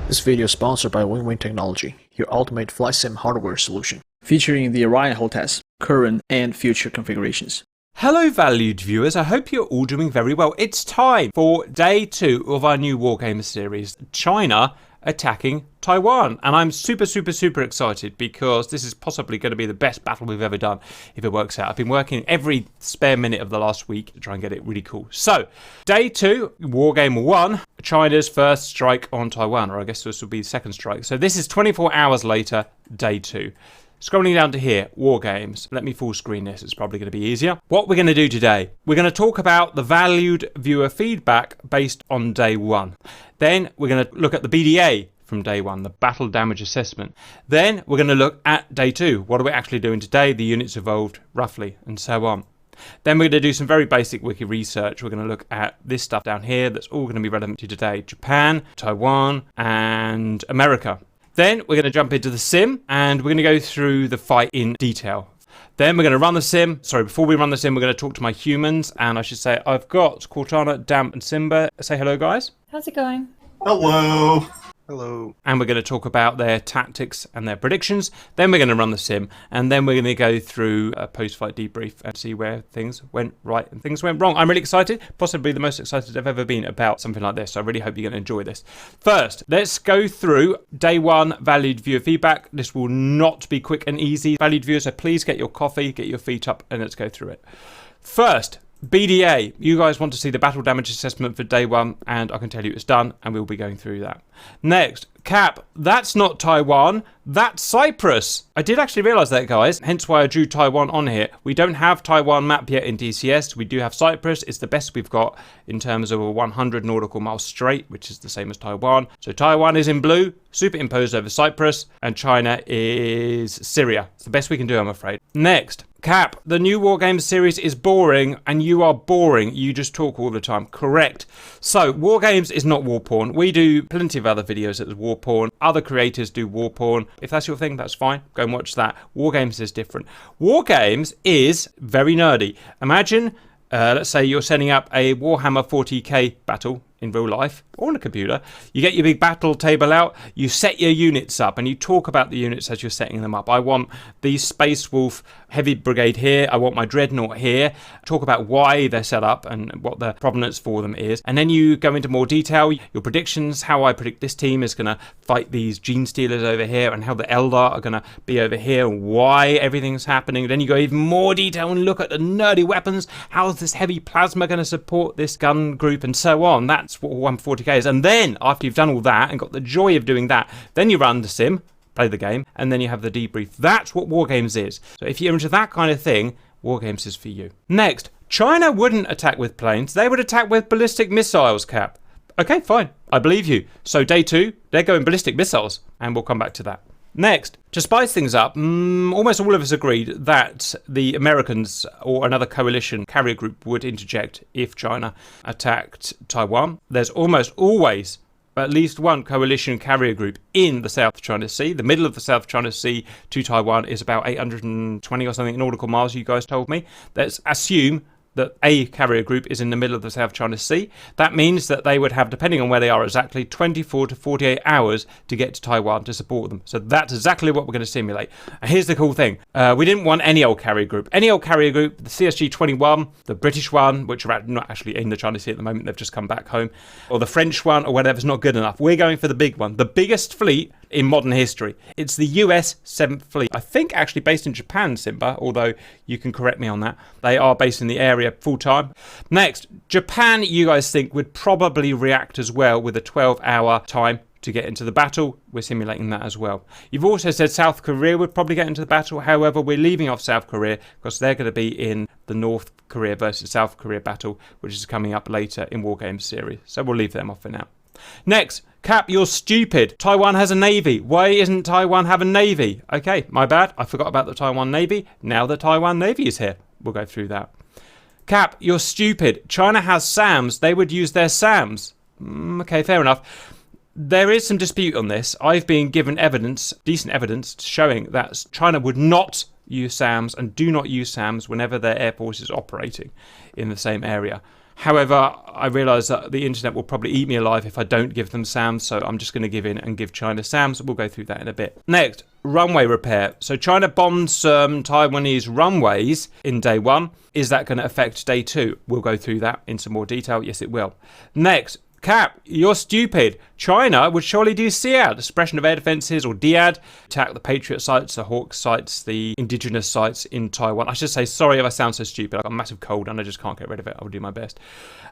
This video is sponsored by Win-Win Technology, your ultimate flight sim hardware solution, featuring the Orion hotels, current and future configurations. Hello valued viewers, I hope you're all doing very well. It's time for day 2 of our new WarGames series, China attacking Taiwan. And I'm super excited because this is possibly going to be the best battle we've ever done if it works out. I've been working every spare minute of the last week to try and get it really cool. So, day 2, WarGame 1, China's first strike on Taiwan, or I guess this will be the second strike. So this is 24 hours later, day 2. Scrolling down to here, WarGames. Let me full screen this, it's probably going to be easier. What we're going to do today, we're going to talk about the valued viewer feedback based on day 1. Then we're going to look at the BDA from day 1, the battle damage assessment. Then we're going to look at day 2. What are we actually doing today? The units evolved roughly, and so on. Then we're going to do some very basic wiki research. We're going to look at this stuff down here that's all going to be relevant to today. Japan, Taiwan, and America. Then we're going to jump into the sim and we're going to go through the fight in detail. Then we're going to run the sim. Sorry, before we run the sim, we're going to talk to my humans. And I should say I've got Cortana, Damp, and Simba. Say hello, guys. How's it going? Hello. Hello. And we're going to talk about their tactics and their predictions. Then we're going to run the sim. And then we're going to go through a post-fight debrief and see where things went right and things went wrong. I'm really excited. Possibly the most excited I've ever been about something like this. So I really hope you're going to enjoy this. First, let's go through day 1 valued viewer feedback. This will not be quick and easy. Valued viewers, so please get your coffee, get your feet up, and let's go through it. First, BDA, you guys want to see the battle damage assessment for day 1, and I can tell you it's done, and we'll be going through that. Next, Cap, that's not Taiwan, that's Cyprus. I did actually realise that, guys, hence why I drew Taiwan on here. We don't have Taiwan map yet in DCS, we do have Cyprus. It's the best we've got in terms of a 100 nautical miles straight, which is the same as Taiwan. So Taiwan is in blue, superimposed over Cyprus, and China is Syria. It's the best we can do, I'm afraid. Next, Cap, the new WarGames series is boring, and you are boring. You just talk all the time. Correct. So, WarGames is not war porn. We do plenty of other videos that is war porn. Other creators do war porn. If that's your thing, that's fine. Go and watch that. WarGames is different. WarGames is very nerdy. Imagine, let's say you're setting up a Warhammer 40k battle in real life or on a computer. You get your big battle table out, you set your units up, and you talk about the units as you're setting them up. I want the Space Wolf Heavy Brigade here, I want my Dreadnought here. Talk about why they're set up and what the provenance for them is, and then you go into more detail, your predictions, how I predict this team is going to fight these Gene Stealers over here, and how the Eldar are going to be over here, and why everything's happening. Then you go even more detail and look at the nerdy weapons. How is this heavy plasma going to support this gun group, and so on. That's what 140k is. And then after you've done all that and got the joy of doing that, then you run the sim, play the game, and then you have the debrief. That's what WarGames is. So if you're into that kind of thing, WarGames is for you. Next, China wouldn't attack with planes, they would attack with ballistic missiles, Cap. Okay, fine, I believe you. So day 2, they're going ballistic missiles, and we'll come back to that. Next, to spice things up, almost all of us agreed that the Americans or another coalition carrier group would interject if China attacked Taiwan. There's almost always at least one coalition carrier group in the South China Sea. The middle of the South China Sea to Taiwan is about 820 or something nautical miles, you guys told me. Let's assume that a carrier group is in the middle of the South China Sea. That means that they would have, depending on where they are exactly, 24 to 48 hours to get to Taiwan to support them. So that's exactly what we're going to simulate. And here's the cool thing. We didn't want any old carrier group. Any old carrier group, the CSG-21, the British one, which are not actually in the China Sea at the moment, they've just come back home, or the French one, or whatever's not good enough. We're going for the big one, the biggest fleet in modern history. It's the US 7th Fleet. I think actually based in Japan, Simba, although you can correct me on that. They are based in the area full time. Next, Japan, you guys think would probably react as well with a 12-hour time to get into the battle. We're simulating that as well. You've also said South Korea would probably get into the battle. However, we're leaving off South Korea because they're going to be in the North Korea versus South Korea battle, which is coming up later in WarGames series. So we'll leave them off for now. Next, Cap, you're stupid. Taiwan has a navy. Why isn't Taiwan have a navy? Okay, my bad. I forgot about the Taiwan Navy. Now the Taiwan Navy is here. We'll go through that. Cap, you're stupid. China has SAMs. They would use their SAMs. Okay, fair enough. There is some dispute on this. I've been given evidence, decent evidence, showing that China would not use SAMs and do not use SAMs whenever their air force is operating in the same area. However, I realise that the internet will probably eat me alive if I don't give them SAMs, so I'm just going to give in and give China SAMs. We'll go through that in a bit. Next, runway repair. So China bombed some Taiwanese runways in day one. Is that going to affect day two? We'll go through that in some more detail. Yes, it will. Next, Cap, you're stupid. China would surely do SEAD, suppression of air defences, or DIAD, attack the Patriot sites, the Hawk sites, the indigenous sites in Taiwan. I should say, sorry if I sound so stupid. I've got a massive cold and I just can't get rid of it. I'll do my best.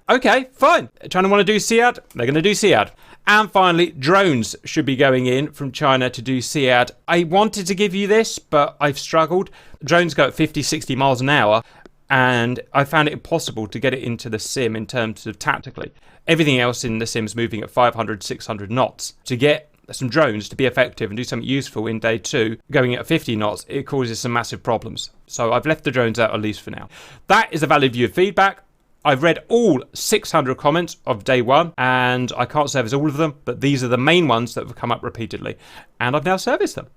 Okay, fine. China want to do SEAD? They're going to do SEAD. And finally, drones should be going in from China to do SEAD. I wanted to give you this, but I've struggled. Drones go at 50, 60 miles an hour. And I found it impossible to get it into the sim in terms of tactically. Everything else in the sim is moving at 500, 600 knots. To get some drones to be effective and do something useful in day two, going at 50 knots, it causes some massive problems. So I've left the drones out, at least for now. That is a valid view of feedback. I've read all 600 comments of day one, and I can't service all of them, but these are the main ones that have come up repeatedly, and I've now serviced them.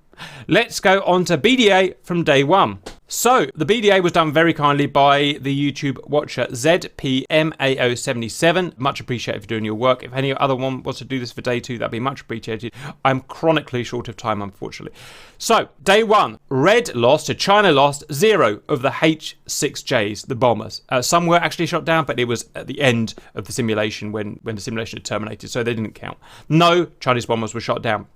Let's go on to BDA from day one. So, the BDA was done very kindly by the YouTube watcher ZPMAO77. Much appreciated for doing your work. If any other one wants to do this for day two, that'd be much appreciated. I'm chronically short of time, unfortunately. So, day one, Red lost to China lost 0 of the H-6Js, the bombers. Some were actually shot down, but it was at the end of the simulation when the simulation had terminated, so they didn't count. No Chinese bombers were shot down.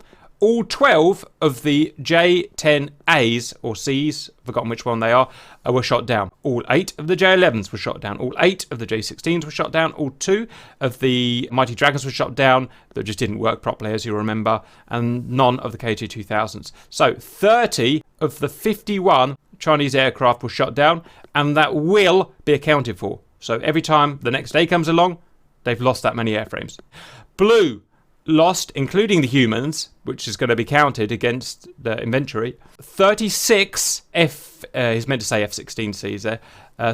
All 12 of the J-10As, or Cs, forgotten which one they are, were shot down. All 8 of the J-11s were shot down. All 8 of the J-16s were shot down. All 2 of the Mighty Dragons were shot down. That just didn't work properly, as you remember. And none of the KJ-2000s. So 30 of the 51 Chinese aircraft were shot down, and that will be accounted for. So every time the next day comes along, they've lost that many airframes. Blue lost, including the humans, which is going to be counted against the inventory, 36 he's meant to say F-16Cs there,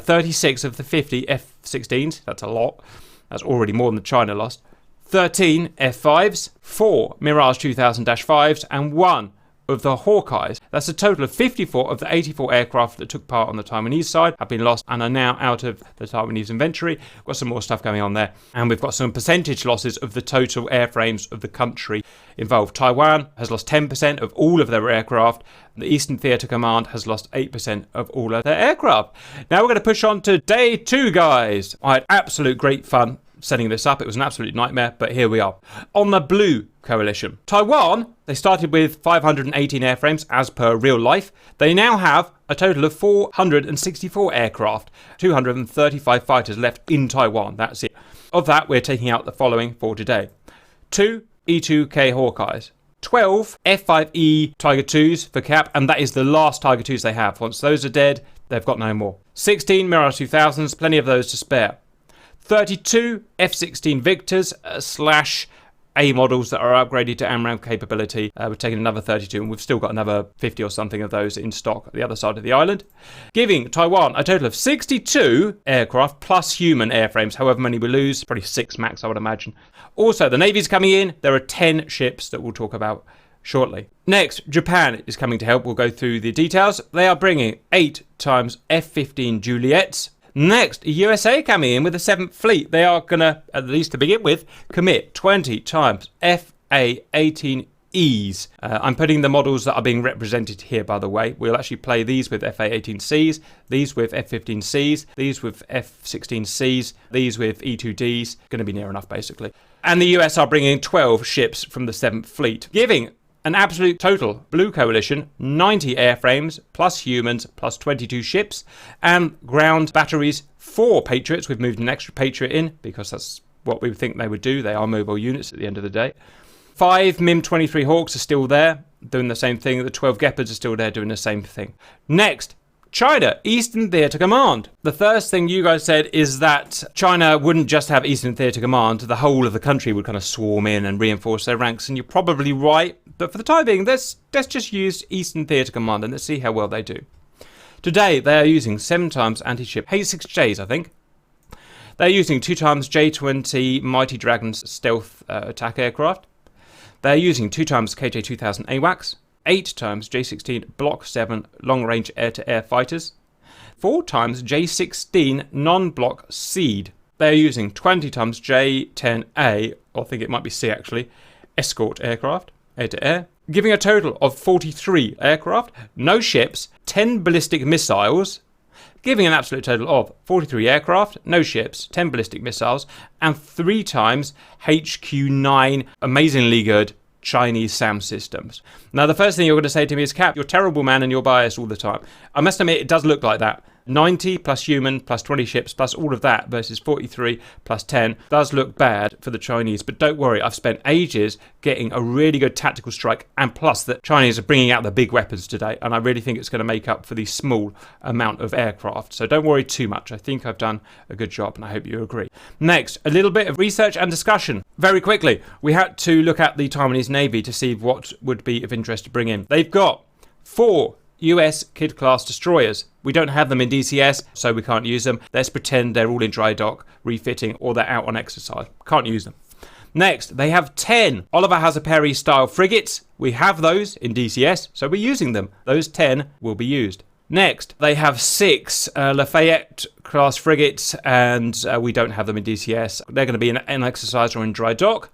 36 of the 50 F-16s, that's a lot, that's already more than China lost, 13 F-5s, 4 Mirage 2000-5s, and 1 of the Hawkeyes. That's a total of 54 of the 84 aircraft that took part on the Taiwanese side have been lost and are now out of the Taiwanese inventory. Got some more stuff going on there. And we've got some percentage losses of the total airframes of the country involved. Taiwan has lost 10% of all of their aircraft. The Eastern Theatre Command has lost 8% of all of their aircraft. Now we're going to push on to day two, guys. I had absolute great fun setting this up. It was an absolute nightmare, but here we are. On the Blue Coalition, Taiwan, they started with 518 airframes as per real life. They now have a total of 464 aircraft, 235 fighters left in Taiwan. That's it. Of that, we're taking out the following for today: 2 E-2K Hawkeyes, 12 F-5E Tiger IIs for cap, and that is the last Tiger IIs they have. Once those are dead, they've got no more. 16 Mirage 2000s, plenty of those to spare. 32 F-16 Victors / A models that are upgraded to AMRAAM capability. We're taking another 32, and we've still got another 50 or something of those in stock at the other side of the island, giving Taiwan a total of 62 aircraft plus human airframes, however many we lose, probably 6 max, I would imagine. Also, the Navy's coming in. There are 10 ships that we'll talk about shortly. Next, Japan is coming to help. We'll go through the details. They are bringing 8 times F-15 Juliets. Next, USA coming in with the 7th Fleet. They are going to, at least to begin with, commit 20 times FA-18Es. I'm putting the models that are being represented here, by the way. We'll actually play these with FA-18Cs, these with F-15Cs, these with F-16Cs, these with E-2Ds. Going to be near enough, basically. And the US are bringing 12 ships from the 7th Fleet, giving an absolute total, Blue Coalition, 90 airframes, plus humans, plus 22 ships, and ground batteries, 4 Patriots. We've moved an extra Patriot in, because that's what we think they would do. They are mobile units at the end of the day. 5 MiM-23 Hawks are still there, doing the same thing. The 12 Gepards are still there, doing the same thing. Next, China, Eastern Theatre Command. The first thing you guys said is that China wouldn't just have Eastern Theatre Command, the whole of the country would kind of swarm in and reinforce their ranks, and you're probably right, but for the time being, let's just use Eastern Theatre Command and let's see how well they do. Today, they are using 7 times anti-ship H-6Js, I think. They're using 2 times J-20 Mighty Dragons stealth attack aircraft. They're using 2 times KJ-2000 AWACS. 8 times J-16 Block 7 long-range air-to-air fighters, 4 times J-16 non-block SEAD, they're using 20 tons J-10A, or I think it might be C actually, escort aircraft, air-to-air, giving a total of 43 aircraft, no ships, 10 ballistic missiles, giving an absolute total of 43 aircraft, no ships, 10 ballistic missiles, and 3 times HQ-9 amazingly good Chinese SAM systems. Now, the first thing you're going to say to me is, Cap, you're a terrible man and you're biased all the time. I must admit, it does look like that. 90 plus human plus 20 ships plus all of that versus 43 plus 10 does look bad for the Chinese, but don't worry, I've spent ages getting a really good tactical strike, and plus the Chinese are bringing out the big weapons today, and I really think it's going to make up for the small amount of aircraft, so don't worry too much. I think I've done a good job, and I hope you agree. Next, a little bit of research and discussion. Very quickly, we had to look at the Taiwanese Navy to see what would be of interest to bring in. They've got 4 US Kidd-class destroyers. We don't have them in DCS, so we can't use them. Let's pretend they're all in dry dock, refitting, or they're out on exercise. Can't use them. Next, they have 10 Oliver Hazard-Perry style frigates. We have those in DCS, so we're using them. Those 10 will be used. Next, they have 6 Lafayette-class frigates, and we don't have them in DCS. They're going to be in an exercise or in dry dock.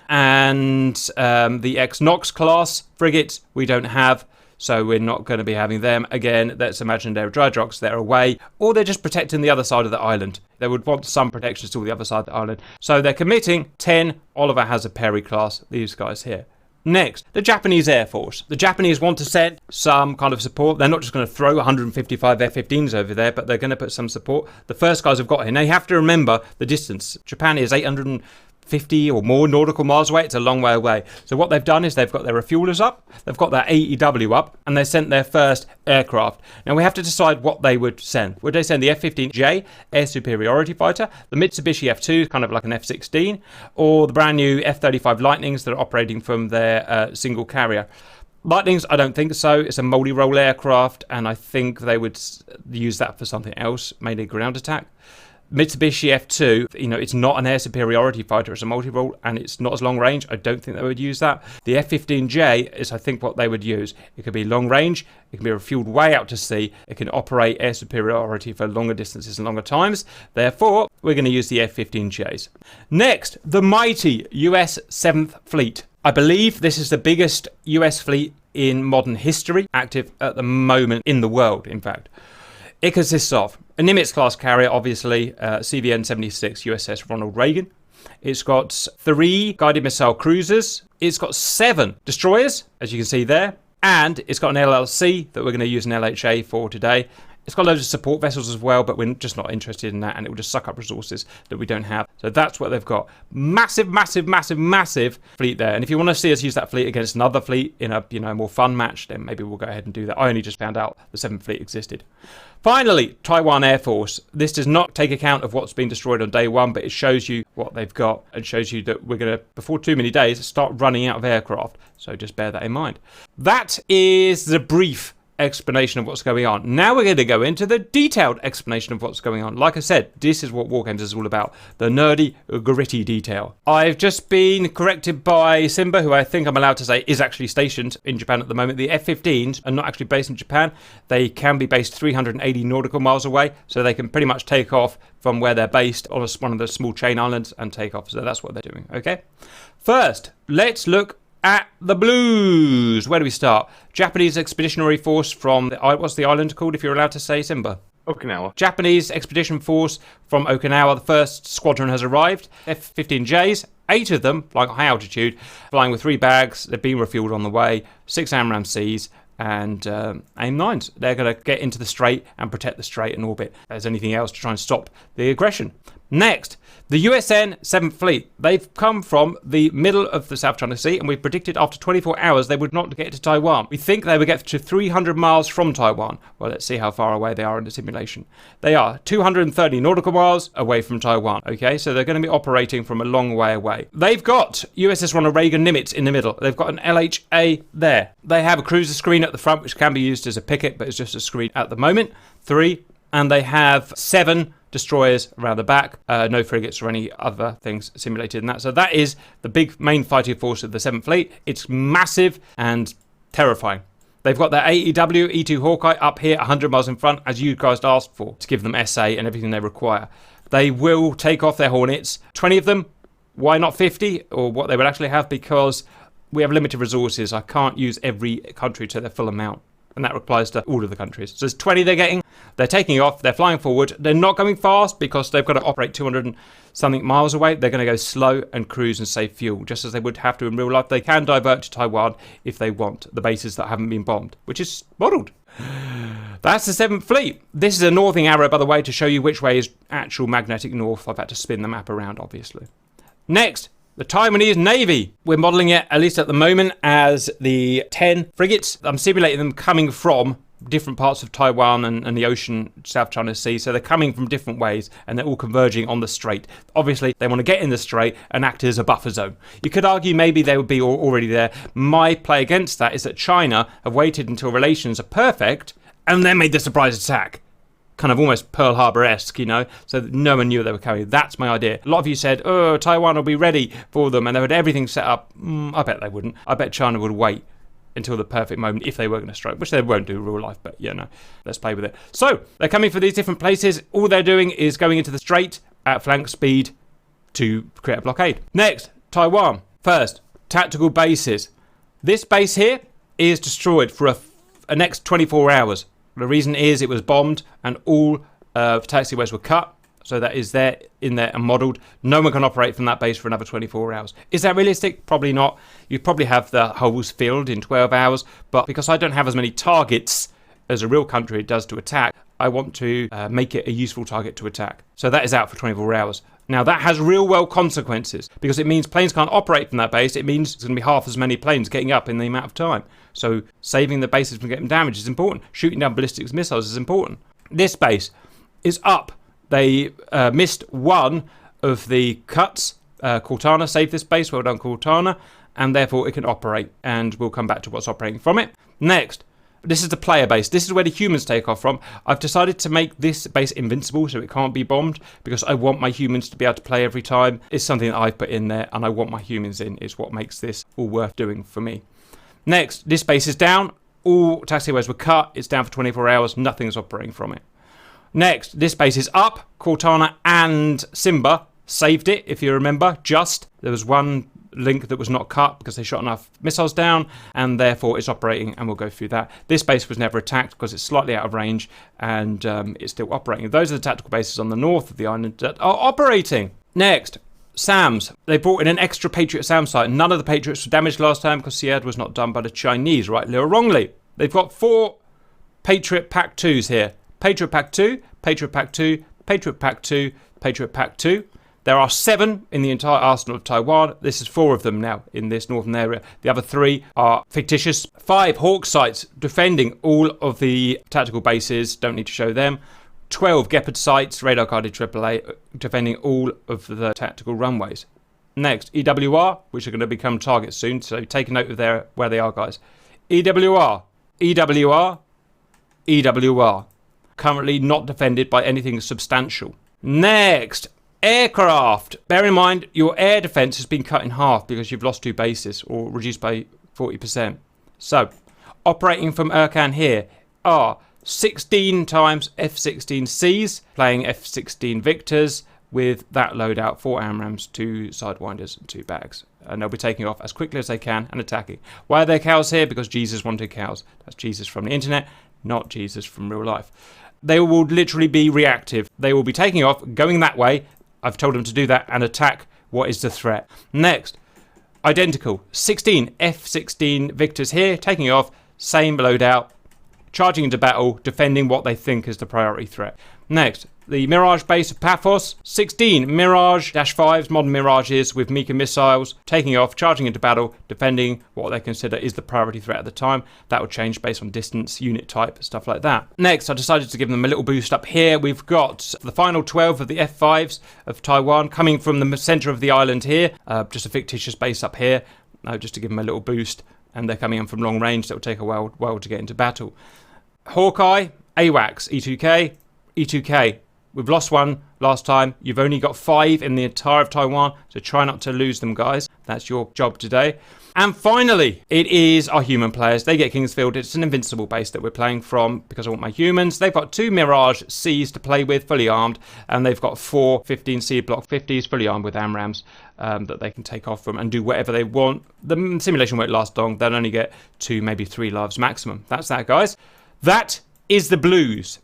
And the X-Nox class frigates we don't have, so we're not going to be having them. Again, let's imagine they're dry docks, they're away, or they're just protecting the other side of the island. They would want some protection to the other side of the island. So they're committing 10 Oliver Hazard-Perry class, these guys here. Next, the Japanese Air Force. The Japanese want to send some kind of support. They're not just going to throw 155 F-15s over there, but they're going to put some support. The first guys have got here. Now you have to remember the distance. Japan is 850 or more nautical miles away. It's a long way away. So what they've done is they've got their refuelers up, they've got their AEW up, and they sent their first aircraft. Now we have to decide what they would send. Would they send the F-15J air superiority fighter, the Mitsubishi F-2, kind of like an F-16, or the brand new F-35 Lightnings that are operating from their single carrier? Lightnings, I don't think so. It's a multi-role aircraft, and I think they would use that for something else, mainly ground attack. Mitsubishi F2, it's not an air superiority fighter, it's a multi-role, and it's not as long range. I don't think they would use that. The F-15J is, I think, what they would use. It could be long range, it can be refueled way out to sea, it can operate air superiority for longer distances and longer times. Therefore, we're going to use the F-15Js. Next, the mighty US 7th Fleet. I believe this is the biggest US fleet in modern history, active at the moment in the world, in fact. It consists of a Nimitz-class carrier, obviously, CVN-76 USS Ronald Reagan. It's got 3 guided missile cruisers. It's got 7 destroyers, as you can see there. And it's got an LLC that we're going to use an LHA for today. It's got loads of support vessels as well, but we're just not interested in that, and it will just suck up resources that we don't have. So that's what they've got. Massive, massive, massive, massive fleet there. And if you want to see us use that fleet against another fleet in a more fun match, then maybe we'll go ahead and do that. I only just found out the 7th Fleet existed. Finally, Taiwan Air Force. This does not take account of what's been destroyed on day 1, but it shows you what they've got and shows you that we're going to, before too many days, start running out of aircraft. So just bear that in mind. That is the brief explanation of what's going on. Now we're going to go into the detailed explanation of what's going on. Like I said, this is what WarGames is all about. The nerdy, gritty detail. I've just been corrected by Simba, who I think I'm allowed to say is actually stationed in Japan at the moment. The F-15s are not actually based in Japan. They can be based 380 nautical miles away, so they can pretty much take off from where they're based on one of the small chain islands and take off. So that's what they're doing, okay? First, let's look at the blues. Where do we start? Japanese Expeditionary Force from what's the island called, if you're allowed to say, Simba? Okinawa. Japanese Expedition Force from Okinawa. The first squadron has arrived. F-15Js, 8 of them, flying at high altitude, flying with 3 bags. They've been refueled on the way. 6 AMRAAM Cs and AIM-9s. They're going to get into the strait and protect the strait and orbit as anything else to try and stop the aggression. Next, the USN 7th Fleet. They've come from the middle of the South China Sea, and we predicted after 24 hours they would not get to Taiwan. We think they would get to 300 miles from Taiwan. Well, let's see how far away they are in the simulation. They are 230 nautical miles away from Taiwan. Okay, so they're going to be operating from a long way away. They've got USS Ronald Reagan Nimitz in the middle. They've got an LHA there. They have a cruiser screen at the front, which can be used as a picket, but it's just a screen at the moment. 3. And they have 7 destroyers around the back, no frigates or any other things simulated in that. So that is the big main fighting force of the 7th Fleet. It's massive and terrifying. They've got their AEW E2 Hawkeye up here 100 miles in front, as you guys asked for, to give them SA and everything they require. They will take off their Hornets. 20 of them. Why not 50? Or what they would actually have, because we have limited resources. I can't use every country to their full amount. And that applies to all of the countries. So there's 20 they're getting. They're taking off. They're flying forward. They're not going fast because they've got to operate 200 and something miles away. They're going to go slow and cruise and save fuel, just as they would have to in real life. They can divert to Taiwan if they want, the bases that haven't been bombed, which is modelled. That's the 7th Fleet. This is a northing arrow, by the way, to show you which way is actual magnetic north. I've had to spin the map around, obviously. Next, the Taiwanese Navy. We're modelling it, at least at the moment, as the 10 frigates. I'm simulating them coming from different parts of Taiwan and the ocean, South China Sea. So they're coming from different ways and they're all converging on the strait. Obviously, they want to get in the strait and act as a buffer zone. You could argue maybe they would be already there. My play against that is that China have waited until relations are perfect and then made the surprise attack. Kind of almost Pearl Harbor-esque, you know, so that no one knew they were coming. That's my idea. A lot of you said, oh, Taiwan will be ready for them and they had everything set up. I bet they wouldn't. I bet China would wait until the perfect moment if they were going to strike, which they won't do in real life, but yeah, no, let's play with it. So they're coming for these different places. All they're doing is going into the strait at flank speed to create a blockade. Next, Taiwan. First, tactical bases. This base here is destroyed for a next 24 hours. The reason is it was bombed and all taxiways were cut. So that is there in there and modelled. No one can operate from that base for another 24 hours. Is that realistic? Probably not. You'd probably have the holes filled in 12 hours. But because I don't have as many targets as a real country does to attack, I want to make it a useful target to attack. So that is out for 24 hours. Now that has real world consequences because it means planes can't operate from that base. It means it's going to be half as many planes getting up in the amount of time. So saving the bases from getting damaged is important. Shooting down ballistic missiles is important. This base is up. They missed one of the cuts. Cortana saved this base. Well done, Cortana. And therefore it can operate. And we'll come back to what's operating from it. Next, this is the player base. This is where the humans take off from. I've decided to make this base invincible so it can't be bombed because I want my humans to be able to play every time. It's something that I've put in there and I want my humans in. It's what makes this all worth doing for me. Next, this base is down. All taxiways were cut. It's down for 24 hours. Nothing's operating from it. Next, this base is up. Cortana and Simba saved it, if you remember. There was one link that was not cut because they shot enough missiles down, and therefore it's operating, and we'll go through that. This base was never attacked because it's slightly out of range, and it's still operating. Those are the tactical bases on the north of the island that are operating. Next, SAMs. They brought in an extra Patriot SAM site. None of the Patriots were damaged last time because Sead was not done by the Chinese, rightly or wrongly. They've got 4 Patriot Pack 2s here. Patriot Pack 2, Patriot Pack 2, Patriot Pack 2, Patriot Pack 2. There are 7 in the entire arsenal of Taiwan. This is 4 of them now in this northern area. The other 3 are fictitious. 5 Hawk sites defending all of the tactical bases. Don't need to show them. 12 Gepard sites, radar guarded AAA, defending all of the tactical runways. Next, EWR, which are going to become targets soon. So take a note of where they are, guys. EWR, EWR, EWR. Currently not defended by anything substantial. Next, aircraft. Bear in mind, your air defense has been cut in half because you've lost 2 bases or reduced by 40%. So, operating from Urkan here are 16 times F-16Cs, playing F-16 Victors with that loadout, 4 AMRAAMs, 2 Sidewinders and 2 bags. And they'll be taking off as quickly as they can and attacking. Why are there cows here? Because Jesus wanted cows. That's Jesus from the internet, not Jesus from real life. They will literally be reactive. They will be taking off, going that way. I've told them to do that and attack what is the threat. Next, identical. 16 F-16 Victors here, taking off, same loadout, charging into battle, defending what they think is the priority threat. Next, the Mirage base of Paphos. 16 Mirage-5s, modern Mirages with Mecha missiles, taking off, charging into battle, defending what they consider is the priority threat at the time. That will change based on distance, unit type, stuff like that. Next, I decided to give them a little boost up here. We've got the final 12 of the F5s of Taiwan coming from the centre of the island here. Just a fictitious base up here, just to give them a little boost. And they're coming in from long range. That will take a while to get into battle. Hawkeye, AWACS, E2K, E2K. We've lost one last time. You've only got 5 in the entire of Taiwan, so try not to lose them, guys. That's your job today. And finally, it is our human players. They get Kingsfield. It's an invincible base that we're playing from because I want my humans. They've got 2 Mirage Cs to play with, fully armed, and they've got 4 15C Block 50s, fully armed with AMRAAMs that they can take off from and do whatever they want. The simulation won't last long. They'll only get 2, maybe 3 lives maximum. That's that, guys. That is the Blues.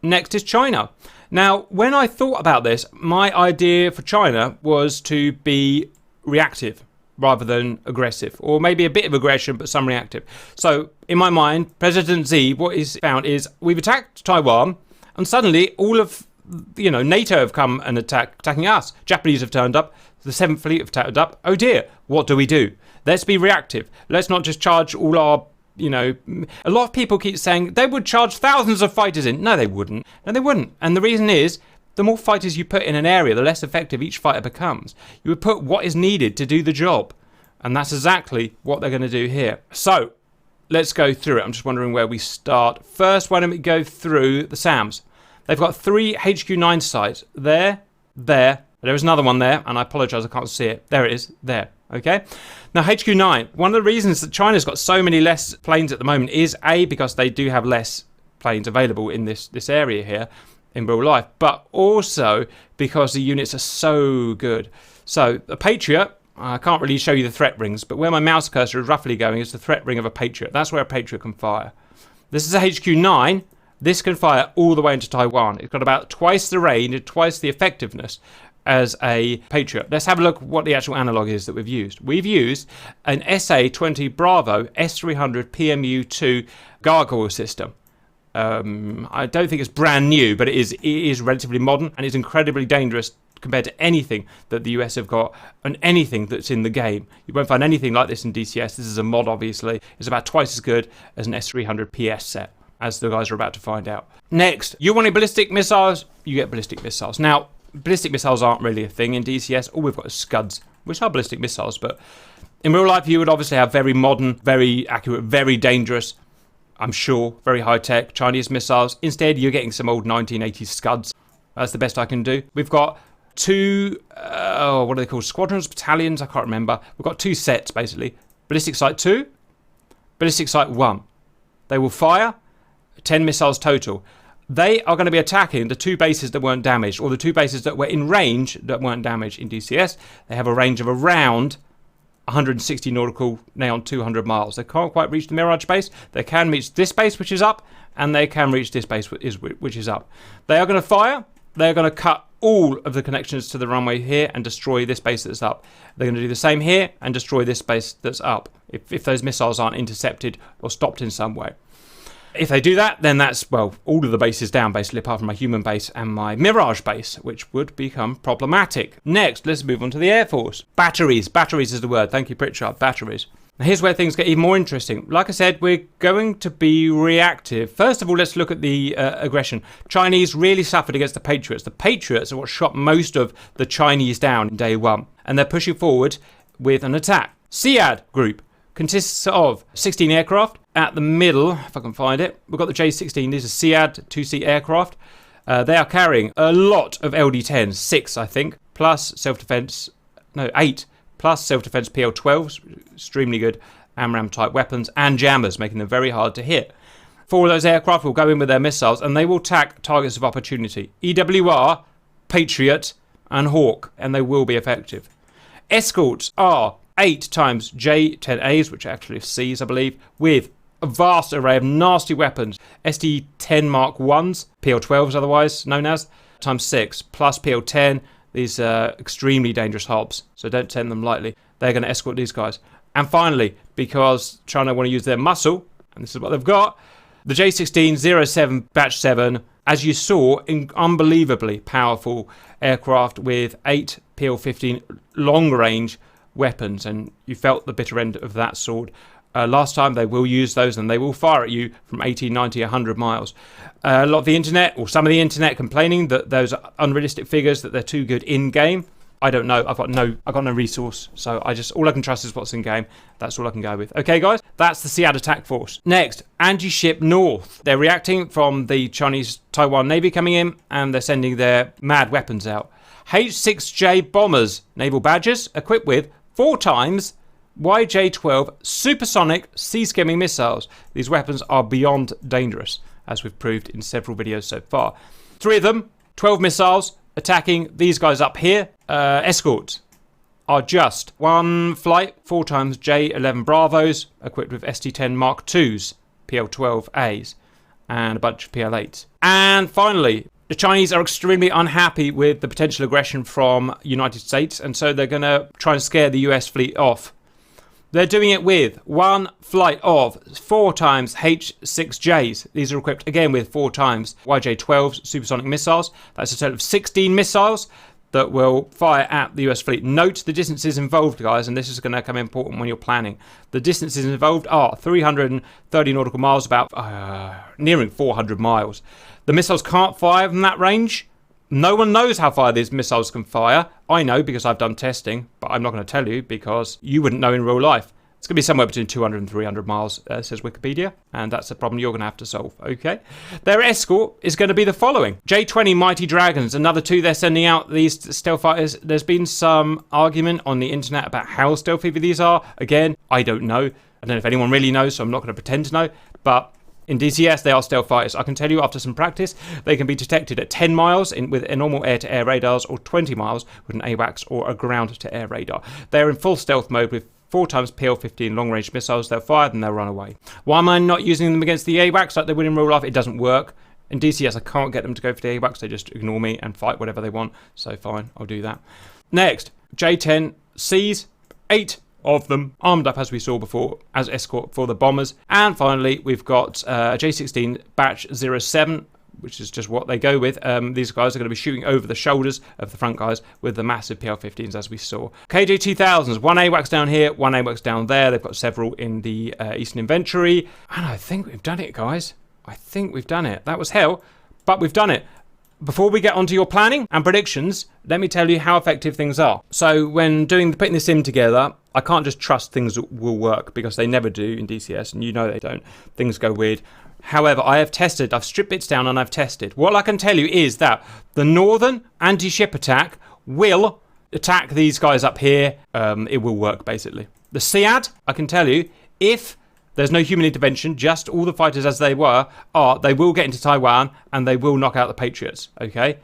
Next is China. Now, when I thought about this, my idea for China was to be reactive rather than aggressive, or maybe a bit of aggression but some reactive. So in my mind, President Xi, what he's found is we've attacked Taiwan and suddenly all of NATO have come and attacking us. Japanese have turned up, the 7th Fleet have turned up. Oh dear, what do? Let's be reactive. Let's not just charge all our a lot of people keep saying they would charge thousands of fighters in. No, they wouldn't. And the reason is, the more fighters you put in an area, the less effective each fighter becomes. You would put what is needed to do the job. And that's exactly what they're going to do here. So, let's go through it. I'm just wondering where we start. First, why don't we go through the SAMs? They've got 3 HQ9 sites. There. There is another one there, and I apologise, I can't see it. There it is. There. Okay? Now, HQ9, one of the reasons that China's got so many less planes at the moment is, A, because they do have less planes available in this area here in real life, but also because the units are so good. So, the Patriot, I can't really show you the threat rings, but where my mouse cursor is roughly going is the threat ring of a Patriot. That's where a Patriot can fire. This is a HQ9. This can fire all the way into Taiwan. It's got about twice the range and twice the effectiveness as a Patriot. Let's have a look what the actual analog is that we've used. We've used an SA-20 Bravo S300 PMU-2 gargoyle system. I don't think it's brand new, but it is relatively modern and it's incredibly dangerous compared to anything that the US have got and anything that's in the game. You won't find anything like this in DCS. This is a mod, obviously. It's about twice as good as an S300 PS set, as the guys are about to find out. Next, you wanted ballistic missiles, you get ballistic missiles. Now, ballistic missiles aren't really a thing in DCS. All we've got is Scuds, which are ballistic missiles, but in real life you would obviously have very modern, very accurate, very dangerous, I'm sure, very high-tech Chinese missiles. Instead, you're getting some old 1980s Scuds. That's the best I can do. We've got 2, what are they called? Squadrons, battalions, I can't remember. We've got 2 sets, basically. Ballistic Site 2, Ballistic Site 1. They will fire 10 missiles total. They are going to be attacking the 2 bases that weren't damaged, or the 2 bases that were in range that weren't damaged in DCS. They have a range of around 160 nautical, now on 200 miles. They can't quite reach the Mirage base. They can reach this base, which is up, and they can reach this base, which is up. They are going to fire. They're going to cut all of the connections to the runway here and destroy this base that's up. They're going to do the same here and destroy this base that's up, if those missiles aren't intercepted or stopped in some way. If they do that, then that's, well, all of the bases down, basically, apart from my human base and my Mirage base, which would become problematic. Next, let's move on to the Air Force. Batteries. Batteries is the word. Thank you, Pritchard. Batteries. Now, here's where things get even more interesting. Like I said, we're going to be reactive. First of all, let's look at the aggression. Chinese really suffered against the Patriots. The Patriots are what shot most of the Chinese down in day one, and they're pushing forward with an attack. SEAD group consists of 16 aircraft. At the middle, if I can find it, we've got the J-16. These are SEAD 2-seat aircraft. They are carrying a lot of LD-10s, 6 I think, plus self-defense, no, 8, plus self-defense PL-12s, extremely good AMRAAM type weapons, and jammers, making them very hard to hit. 4 of those aircraft will go in with their missiles and they will attack targets of opportunity. EWR, Patriot, and Hawk, and they will be effective. Escorts are 8 times J-10As, which are actually Cs, I believe, with a vast array of nasty weapons. SD-10 Mark 1s, PL-12s otherwise known as, times 6, plus PL-10. These are extremely dangerous hobs, so don't take them lightly. They're going to escort these guys. And finally, because China want to use their muscle, and this is what they've got, the J-16-07 Batch 7, as you saw, unbelievably powerful aircraft with 8 PL-15 long-range weapons, and you felt the bitter end of that sword. Last time they will use those and they will fire at you from 80, 90, 100 miles. A lot of the internet, or some of the internet, complaining that those are unrealistic figures, that they're too good in-game. I don't know. I've got no resource. So all I can trust is what's in game. That's all I can go with. Okay, guys, that's the SEAD attack force. Next, anti-ship north. They're reacting from the Chinese Taiwan Navy coming in, and they're sending their mad weapons out. H-6J bombers, naval badgers, equipped with 4 times YJ-12 supersonic sea-skimming missiles. These weapons are beyond dangerous, as we've proved in several videos so far. 3 of them, 12 missiles, attacking these guys up here. Escorts are just 1 flight, 4 times J-11 Bravos, equipped with ST-10 Mark IIs, PL-12As, and a bunch of PL-8s. And finally, the Chinese are extremely unhappy with the potential aggression from United States, and so they're going to try and scare the US fleet off. They're doing it with 1 flight of 4 times H-6Js. These are equipped again with 4 times YJ-12 supersonic missiles. That's a total of 16 missiles that will fire at the US fleet. Note the distances involved, guys, and this is going to come important when you're planning. The distances involved are 330 nautical miles, about nearing 400 miles. The missiles can't fire from that range. No one knows how far these missiles can fire. I know because I've done testing, but I'm not going to tell you because you wouldn't know in real life. It's going to be somewhere between 200 and 300 miles, says Wikipedia, and that's a problem you're going to have to solve, okay? Their escort is going to be the following. J-20 Mighty Dragons, another 2 they're sending out, these stealth fighters. There's been some argument on the internet about how stealthy these are. Again, I don't know. I don't know if anyone really knows, so I'm not going to pretend to know, but in DCS, they are stealth fighters. I can tell you after some practice, they can be detected at 10 miles with a normal air-to-air radars or 20 miles with an AWACS or a ground-to-air radar. They're in full stealth mode with 4 times PL-15 long-range missiles. They'll fire and they'll run away. Why am I not using them against the AWACS like they would in real life? It doesn't work. In DCS, I can't get them to go for the AWACS. They just ignore me and fight whatever they want. So fine, I'll do that. Next, J-10Cs, 8 of them armed up as we saw before as escort for the bombers. And finally we've got J-16 batch 07, which is just what they go with. These guys are going to be shooting over the shoulders of the front guys with the massive PL-15s as we saw. KJ-2000s, 1 AWACS down here, 1 AWACS down there. They've got several in the Eastern inventory, and I think we've done it, guys. I think we've done it. That was hell, but we've done it. Before we get onto your planning and predictions, let me tell you how effective things are. So when putting the sim together, I can't just trust things will work because they never do in DCS, and you know they don't. Things go weird. However, I've stripped bits down and I've tested. What I can tell you is that the northern anti-ship attack will attack these guys up here. It will work, basically. The SEAD, I can tell you, if there's no human intervention, just all the fighters as they they will get into Taiwan and they will knock out the Patriots, okay?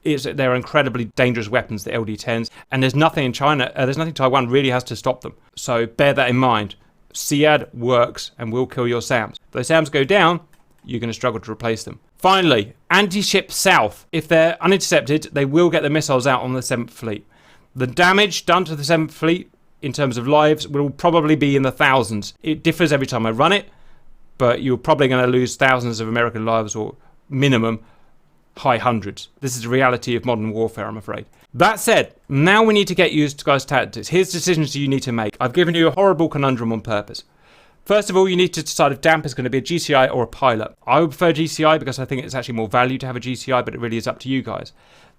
They're incredibly dangerous weapons, the LD-10s, and there's nothing in China, there's nothing Taiwan really has to stop them. So bear that in mind. SEAD works and will kill your SAMs. If those SAMs go down, you're going to struggle to replace them. Finally, anti-ship south. If they're unintercepted, they will get the missiles out on the 7th Fleet. The damage done to the 7th Fleet in terms of lives will probably be in the thousands. It differs every time I run it, but you're probably going to lose thousands of American lives or minimum high hundreds. This is the reality of modern warfare, I'm afraid. That said, now we need to get used to guys' tactics. Here's decisions you need to make. I've given you a horrible conundrum on purpose. First of all, you need to decide if DAMP is going to be a GCI or a pilot. I would prefer GCI because I think it's actually more value to have a GCI, but it really is up to you guys.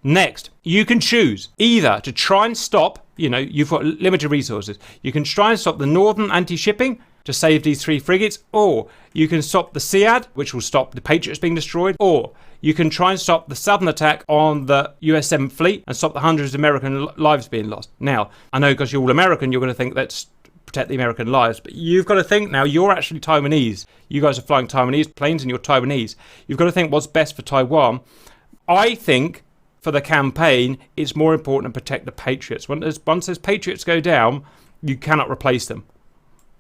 Next, you can choose either to try and stop, you've got limited resources. You can try and stop the northern anti-shipping to save these 3 frigates, or you can stop the SEAD, which will stop the Patriots being destroyed, or you can try and stop the southern attack on the US 7th Fleet and stop the hundreds of American lives being lost. Now, I know because you're all American, you're going to think let's protect the American lives, but you've got to think now you're actually Taiwanese. You guys are flying Taiwanese planes and you're Taiwanese. You've got to think what's best for Taiwan. I think for the campaign, it's more important to protect the Patriots. Once those Patriots go down, you cannot replace them.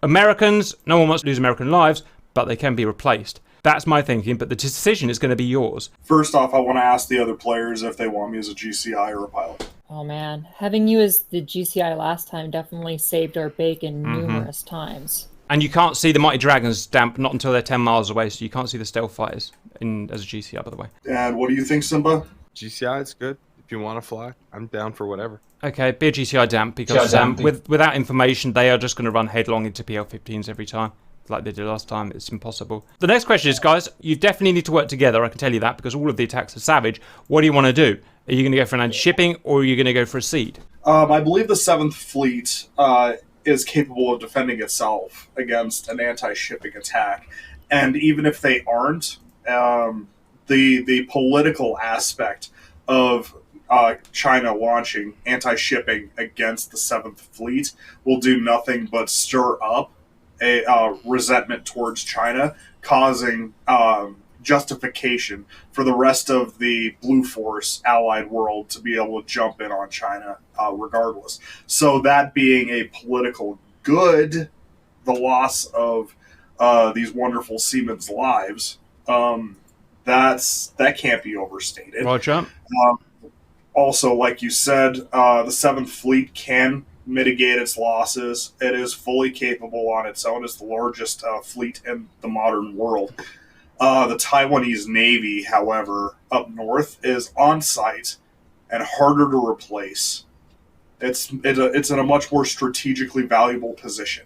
Americans, no one wants to lose American lives, but they can be replaced. That's my thinking, but the decision is going to be yours. First off, I want to ask the other players if they want me as a GCI or a pilot. Oh man, having you as the GCI last time definitely saved our bacon numerous times. And you can't see the Mighty Dragons damp not until they're 10 miles away, so you can't see the stealth fighters as a GCI, by the way. And what do you think, Simba? GCI is good. If you want to fly, I'm down for whatever. Okay, be a GCI damp, because without information, they are just going to run headlong into PL-15s every time, like they did last time. It's impossible. The next question is, guys, you definitely need to work together, I can tell you that, because all of the attacks are savage. What do you want to do? Are you going to go for an anti-shipping, or are you going to go for a seed? I believe the Seventh Fleet is capable of defending itself against an anti-shipping attack, and even if they aren't, the political aspect of China launching anti-shipping against the Seventh Fleet will do nothing but stir up a resentment towards China, causing justification for the rest of the Blue Force allied world to be able to jump in on China regardless. So that being a political good, the loss of these wonderful seamen's lives, that can't be overstated. Roger. Also, like you said, the Seventh Fleet can mitigate its losses. It is fully capable on its own. It's the largest fleet in the modern world. The Taiwanese Navy, however, up north, is on site and harder to replace. It's in a much more strategically valuable position.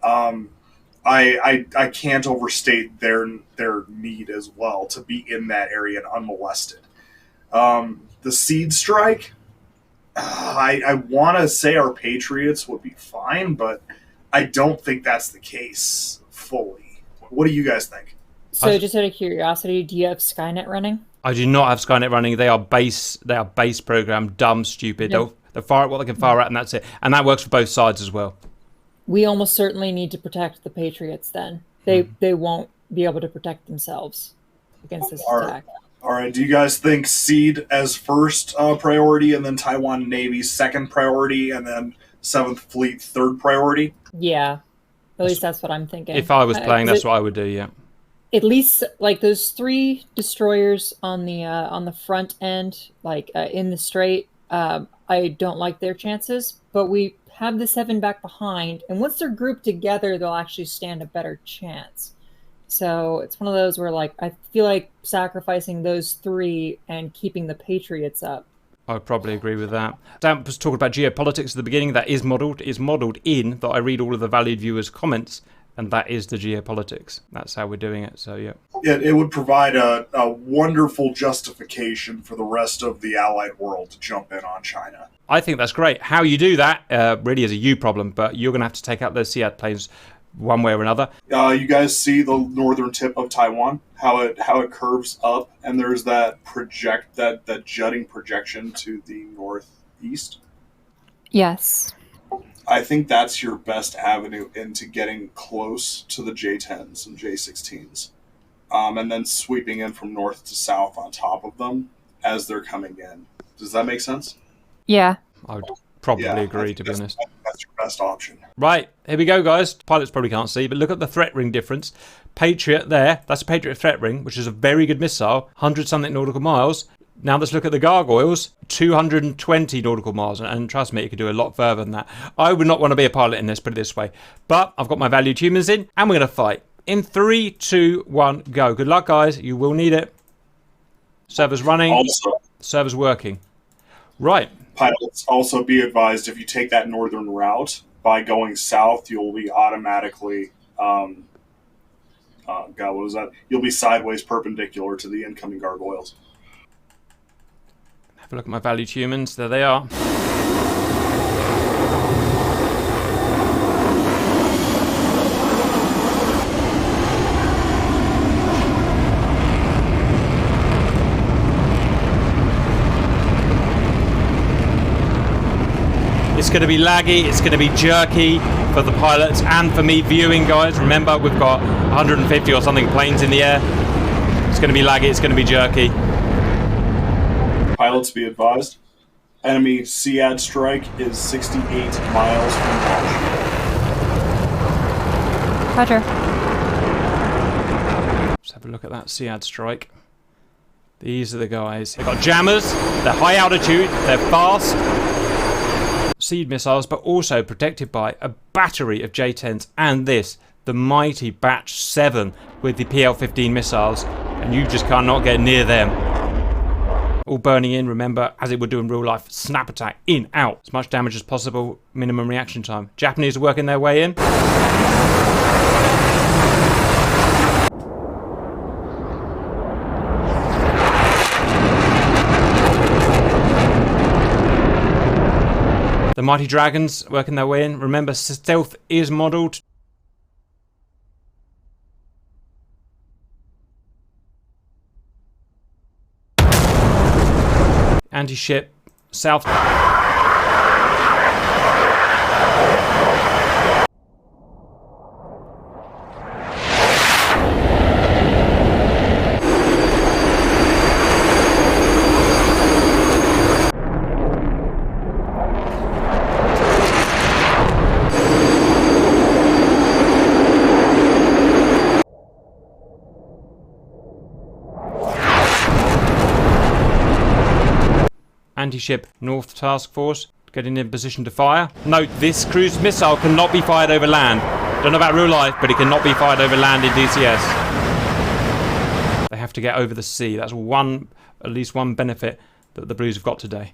I can't overstate their need as well to be in that area and unmolested. The Seed Strike, I want to say our Patriots would be fine, but I don't think that's the case fully. What do you guys think? So, just out of curiosity, do you have Skynet running? I do not have Skynet running. They are base program, dumb, stupid. No. They'll fire at what they can fire at, and that's it. And that works for both sides as well. We almost certainly need to protect the Patriots then. They won't be able to protect themselves against this attack. All right. Do you guys think Seed as first priority, and then Taiwan Navy second priority, and then Seventh Fleet third priority? Yeah, at least that's what I'm thinking. If I was playing, that's what I would do. Yeah. At least like those 3 destroyers on the front end, like in the strait. I don't like their chances, but we have the 7 back behind, and once they're grouped together, they'll actually stand a better chance. So it's one of those where, like, I feel like sacrificing those 3 and keeping the Patriots up. I would probably agree with that. Dan was talking about geopolitics at the beginning. That is modelled in that I read all of the valued viewers' comments, and that is the geopolitics. That's how we're doing it. So yeah. It would provide a wonderful justification for the rest of the allied world to jump in on China. I think that's great. How you do that really is a you problem, but you're going to have to take out those SEAD planes one way or another. You guys see the northern tip of Taiwan, how it curves up, and there's that jutting projection to the northeast. Yes. I think that's your best avenue into getting close to the J-10s and J-16s, and then sweeping in from north to south on top of them as they're coming in. Does that make sense? Yeah. I would probably agree, to be honest. That's your best option. Right, here we go, guys. Pilots probably can't see, but look at the threat ring difference. Patriot there, that's a Patriot threat ring, which is a very good missile, 100-something nautical miles. Now let's look at the gargoyles, 220 nautical miles, and trust me, it could do a lot further than that. I would not want to be a pilot in this, put it this way. But I've got my valued humans in, and we're going to fight. In 3, 2, 1, go. Good luck, guys. You will need it. Server's running. Server's working. Right. Pilots, also be advised, if you take that northern route, by going south, you'll be automatically, what was that? You'll be sideways perpendicular to the incoming gargoyles. Have a look at my valued humans. There they are. It's going to be laggy, it's going to be jerky for the pilots and for me viewing, guys. Remember, we've got 150 or something planes in the air. It's going to be laggy, it's going to be jerky. Pilots, be advised. Enemy SEAD strike is 68 miles from launch. Roger. Let's have a look at that SEAD strike. These are the guys. They've got jammers, they're high altitude, they're fast. Seed missiles, but also protected by a battery of J-10s and this, the mighty Batch 7 with the PL-15 missiles, and you just cannot get near them. All burning in, remember, as it would do in real life, snap attack, in, out, as much damage as possible, minimum reaction time. Japanese are working their way in. Mighty Dragons working their way in. Remember, stealth is modelled. Anti-ship, south. Anti-ship North Task Force getting in position to fire. Note, this cruise missile cannot be fired over land. Don't know about real life, but it cannot be fired over land in DCS. They have to get over the sea. That's at least one benefit that the Blues have got today.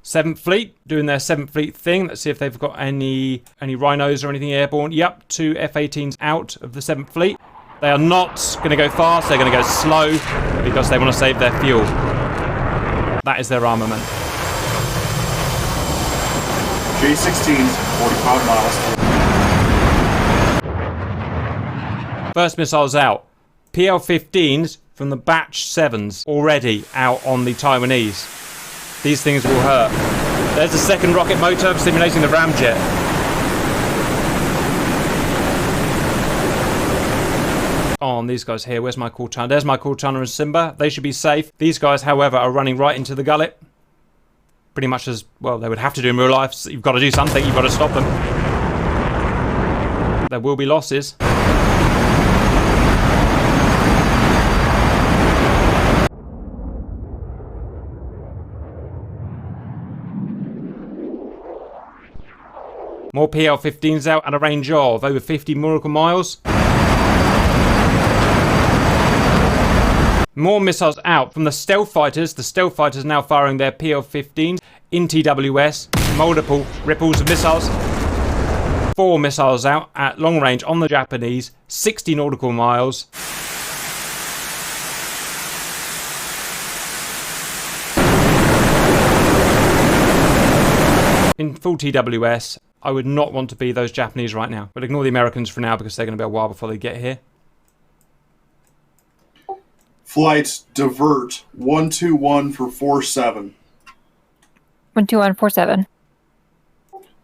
7th Fleet doing their 7th Fleet thing. Let's see if they've got any rhinos or anything airborne. Yep, 2 F-18s out of the 7th Fleet. They are not going to go fast. They're going to go slow because they want to save their fuel. That is their armament. J-16s, 45 miles. First missiles out. PL-15s from the batch 7s already out on the Taiwanese. These things will hurt. There's the second rocket motor simulating the ramjet. On these guys here. Where's my Cortana? There's my Cortana and Simba. They should be safe. These guys, however, are running right into the gullet. Pretty much as, well, they would have to do in real life. So you've got to do something. You've got to stop them. There will be losses. More PL-15s out at a range of over 50 nautical miles. More missiles out from the stealth fighters. The stealth fighters now firing their PL-15s in TWS. Multiple ripples of missiles. 4 missiles out at long range on the Japanese. 60 nautical miles. In full TWS. I would not want to be those Japanese right now. But ignore the Americans for now because they're going to be a while before they get here. Flight divert 121 for 47. 12147.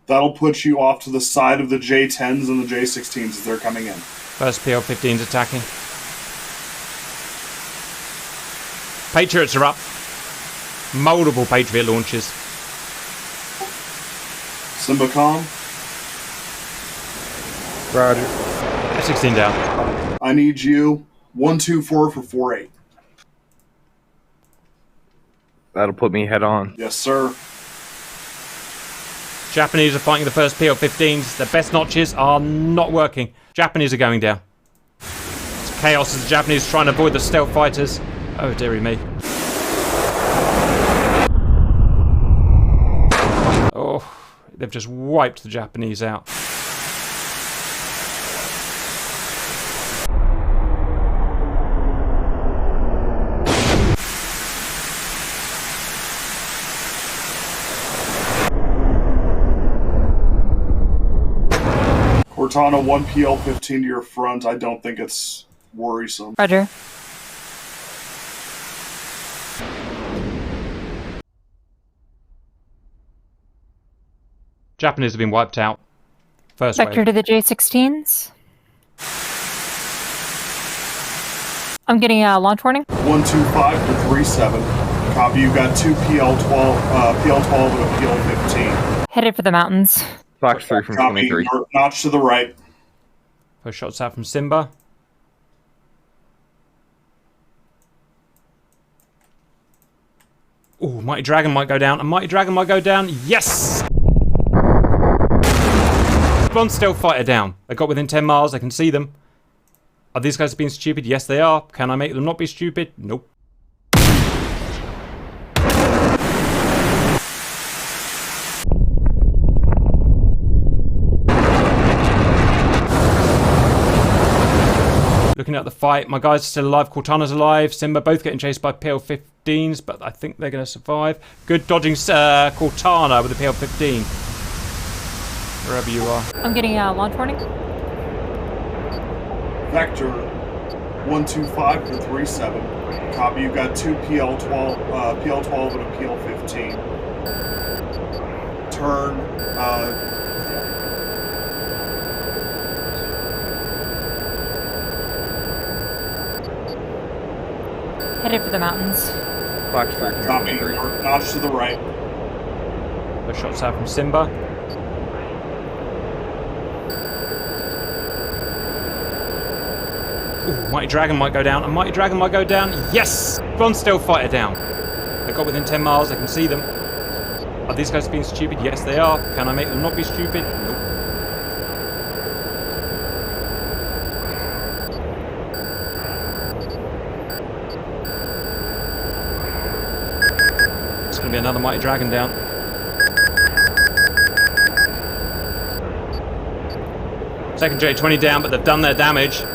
That'll put you off to the side of the J-10s and the J-16s as they're coming in. First PL-15s attacking. Patriots are up. Multiple Patriot launches. Simba Com. Roger. F-16 down. I need you 124 for 48. That'll put me head on. Yes, sir. Japanese are fighting the first PL-15s. Their best notches are not working. Japanese are going down. It's chaos as the Japanese trying to avoid the stealth fighters. Oh, dearie me. Oh, they've just wiped the Japanese out. Cortana, 1 PL-15 to your front. I don't think it's worrisome. Roger. Japanese have been wiped out. First Vector wave. to the J-16s. I'm getting a launch warning. 125 to 37. Copy. You've got 2 PL-12 and a PL-15. Headed for the mountains. Fox 3 from Copy. 23. Notch to the right. First shots out from Simba. Oh, Mighty Dragon might go down. A Mighty Dragon might go down. Yes! One stealth fighter down. They got within 10 miles. I can see them. Are these guys being stupid? Yes, they are. Can I make them not be stupid? Nope. Looking at the fight, my guys are still alive. Cortana's alive. Simba both getting chased by PL-15s, but I think they're going to survive. Good dodging Cortana with the PL-15. Wherever you are. I'm getting a launch warning. Vector 125 to 37. Copy. You've got two PL-12 and a PL-15. Turn. Headed for the mountains. Fox 3. Copy. Notch to the right. Those shots out from Simba. Ooh, Mighty Dragon might go down. A Mighty Dragon might go down. Yes! Bronze Stealth Fighter down. They got within 10 miles. I can see them. Are these guys being stupid? Yes, they are. Can I make them not be stupid? Nope. It's going to be another Mighty Dragon down. Second J-20 down, but they've done their damage.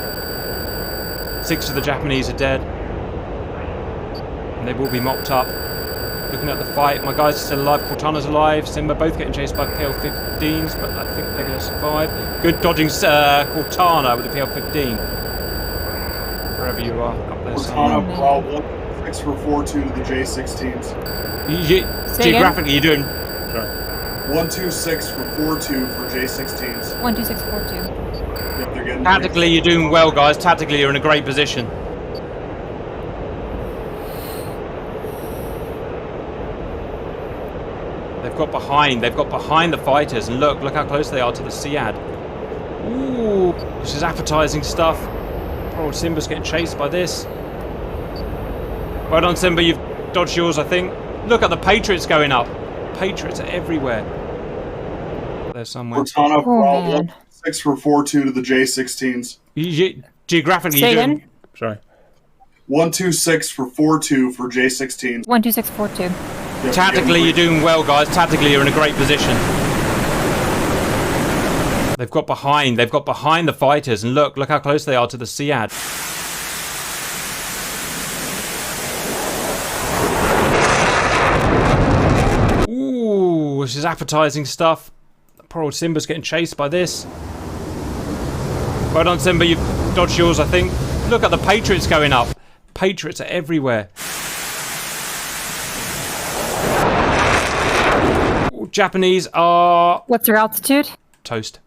6 of the Japanese are dead. And they will be mopped up. Looking at the fight, my guys are still alive. Cortana's alive. Simba both getting chased by PL-15s, but I think they're going to survive. Good dodging Cortana with the PL-15. Wherever you are, up there somewhere. Cortana, 6 for 4-2 to the J-16s. Geographically, you're doing... 126 for 4-2 for J-16s. 12642. Yep, they're getting. Tactically, you're doing well, guys. Tactically, you're in a great position. They've got behind the fighters, and look how close they are to the Sead. Ooh, this is appetizing stuff. Poor old Simba's getting chased by this. Well done, Simba, you've dodged yours, I think. Look at the Patriots going up. Patriots are everywhere. There somewhere. Cortana, Oh, man. 6 for 4-2 to the J-16s. Geographically, Say you're doing... again? Sorry. 126 for 4-2 for J-16s. 12642. Yep, Tactically, you're doing well, guys. Tactically, you're in a great position. They've got behind the fighters, and look how close they are to the Sead. Ooh, this is appetizing stuff. Poor old Simba's getting chased by this. Well done, Simba, you've dodged yours, I think. Look at the Patriots going up. Patriots are everywhere. Ooh, Japanese are... What's their altitude? toast.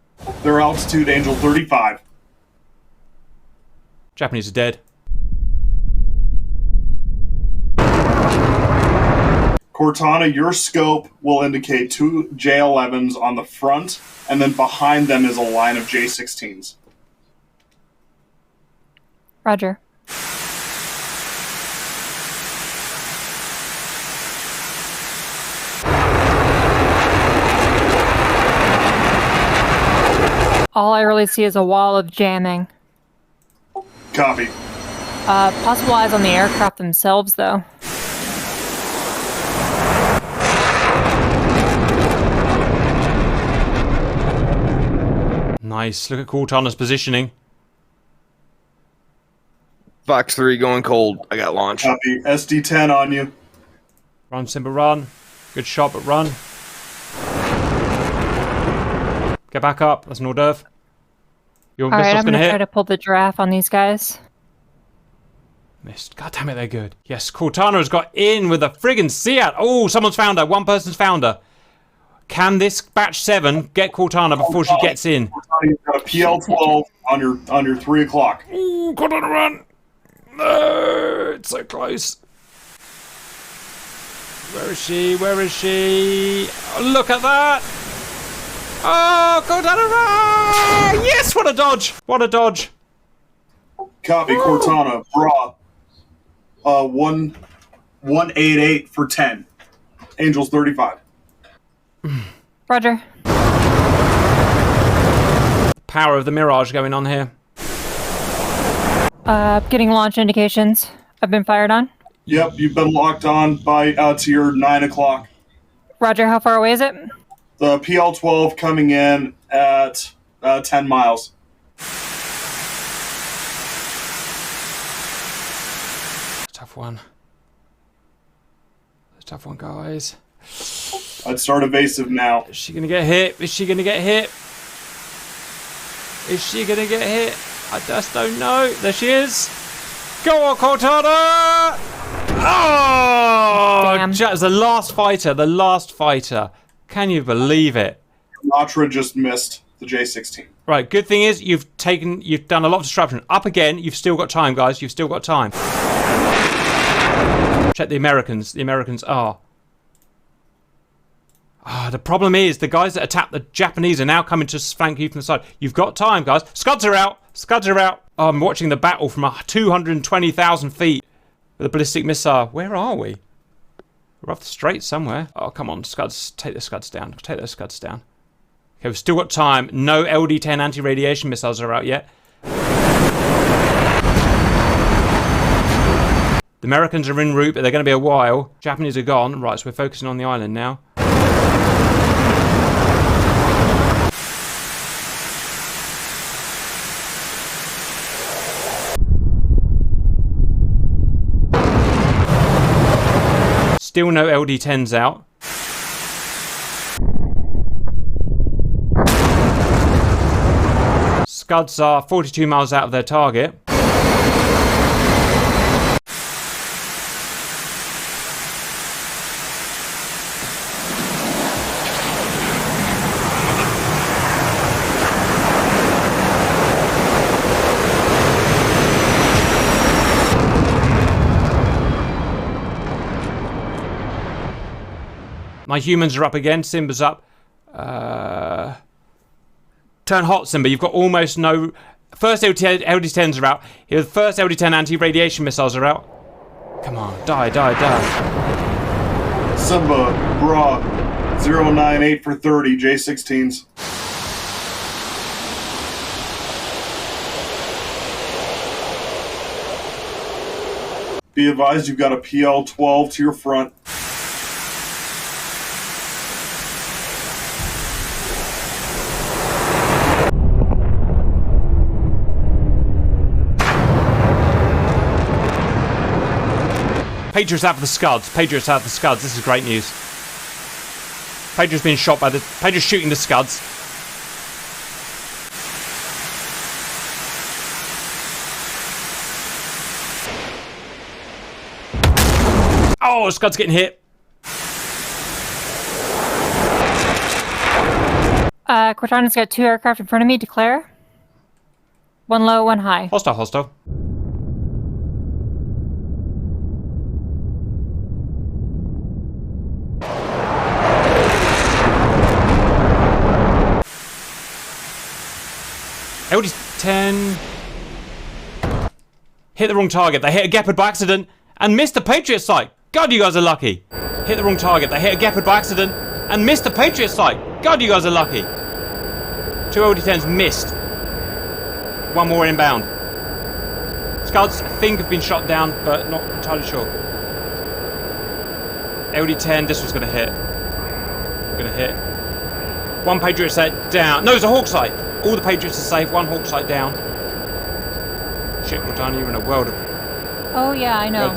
Their altitude, Angel 35. Japanese are dead. Cortana, your scope will indicate 2 J-11s on the front, and then behind them is a line of J-16s. Roger. All I really see is a wall of jamming. Copy. Possible eyes on the aircraft themselves, though. Nice. Look at Cortana's positioning. Fox 3 going cold. I got launch. Copy. SD-10 on you. Run, Simba, run. Good shot, but run. Get back up. That's an hors d'oeuvre. Your Alright, missile's I'm gonna gonna hit. try to pull the giraffe on these guys. Missed. God damn it, they're good. Yes, Cortana has got in with a friggin' Seat. Oh, someone's found her. One person's found her. Can this batch 7 get Cortana before she gets in? Cortana, you've got a PL-12 on your 3 o'clock. Ooh, Cortana, run! No, it's so close. Where is she? Where is she? Oh, look at that! Oh, Cortana, run! Yes, what a dodge! What a dodge! Copy. Cortana, bra. 188 for 10. Angels 35. Roger. Power of the Mirage going on here. Getting launch indications. I've been fired on. Yep, you've been locked on by to your 9 o'clock. Roger, how far away is it? The PL-12 coming in at 10 miles. tough one. It's a tough one, guys. I'd start evasive now. Is she gonna get hit? Is she gonna get hit? Is she gonna get hit? I just don't know. There she is. Go on, Cortana! Oh! Damn. That was the last fighter. The last fighter. Can you believe it? Matra just missed the J16. Right. Good thing is you've done a lot of disruption. Up again. You've still got time, guys. You've still got time. Check the Americans. The Americans are. The problem is the guys that attack the Japanese are now coming to flank you from the side. You've got time, guys. Scuds are out. Scuds are out. Oh, I'm watching the battle from 220,000 feet with a ballistic missile. Where are we? We're off the straight somewhere. Oh, come on, Scuds. Take the Scuds down. Take those Scuds down. Okay, we've still got time. No LD-10 anti-radiation missiles are out yet. The Americans are en route, but they're going to be a while. Japanese are gone. Right, so we're focusing on the island now. Still no LD-10s out. Scuds are 42 miles out of their target. My humans are up again. Simba's up. Turn hot, Simba. You've got almost no... First LD-10s are out. Here, the first LD-10 anti-radiation missiles are out. Come on. Die, die, die. Simba, bra, 098 for 30, J16s. Be advised, you've got a PL-12 to your front. Patriots out for the Scuds. Patriots out for the Scuds. This is great news. Patriots being shot by the... Patriots shooting the Scuds. Oh, Scud's getting hit. Cortana's got 2 aircraft in front of me. Declare. 1 low, 1 high. Hostile, hostile. LD-10 hit the wrong target. They hit a Gepard by accident and missed the Patriot site. God, you guys are lucky. Hit the wrong target. They hit a Gepard by accident and missed the Patriot site. God, you guys are lucky. 2 LD-10s missed. 1 more inbound. Scuds, I think, have been shot down, but not entirely sure. LD-10, this was going to hit. Going to hit. 1 Patriot site down. No, it's a Hawk site. All the Patriots are safe. 1 Hawk site down. Shit, Cortana, you're in a world of... Oh, yeah, I know.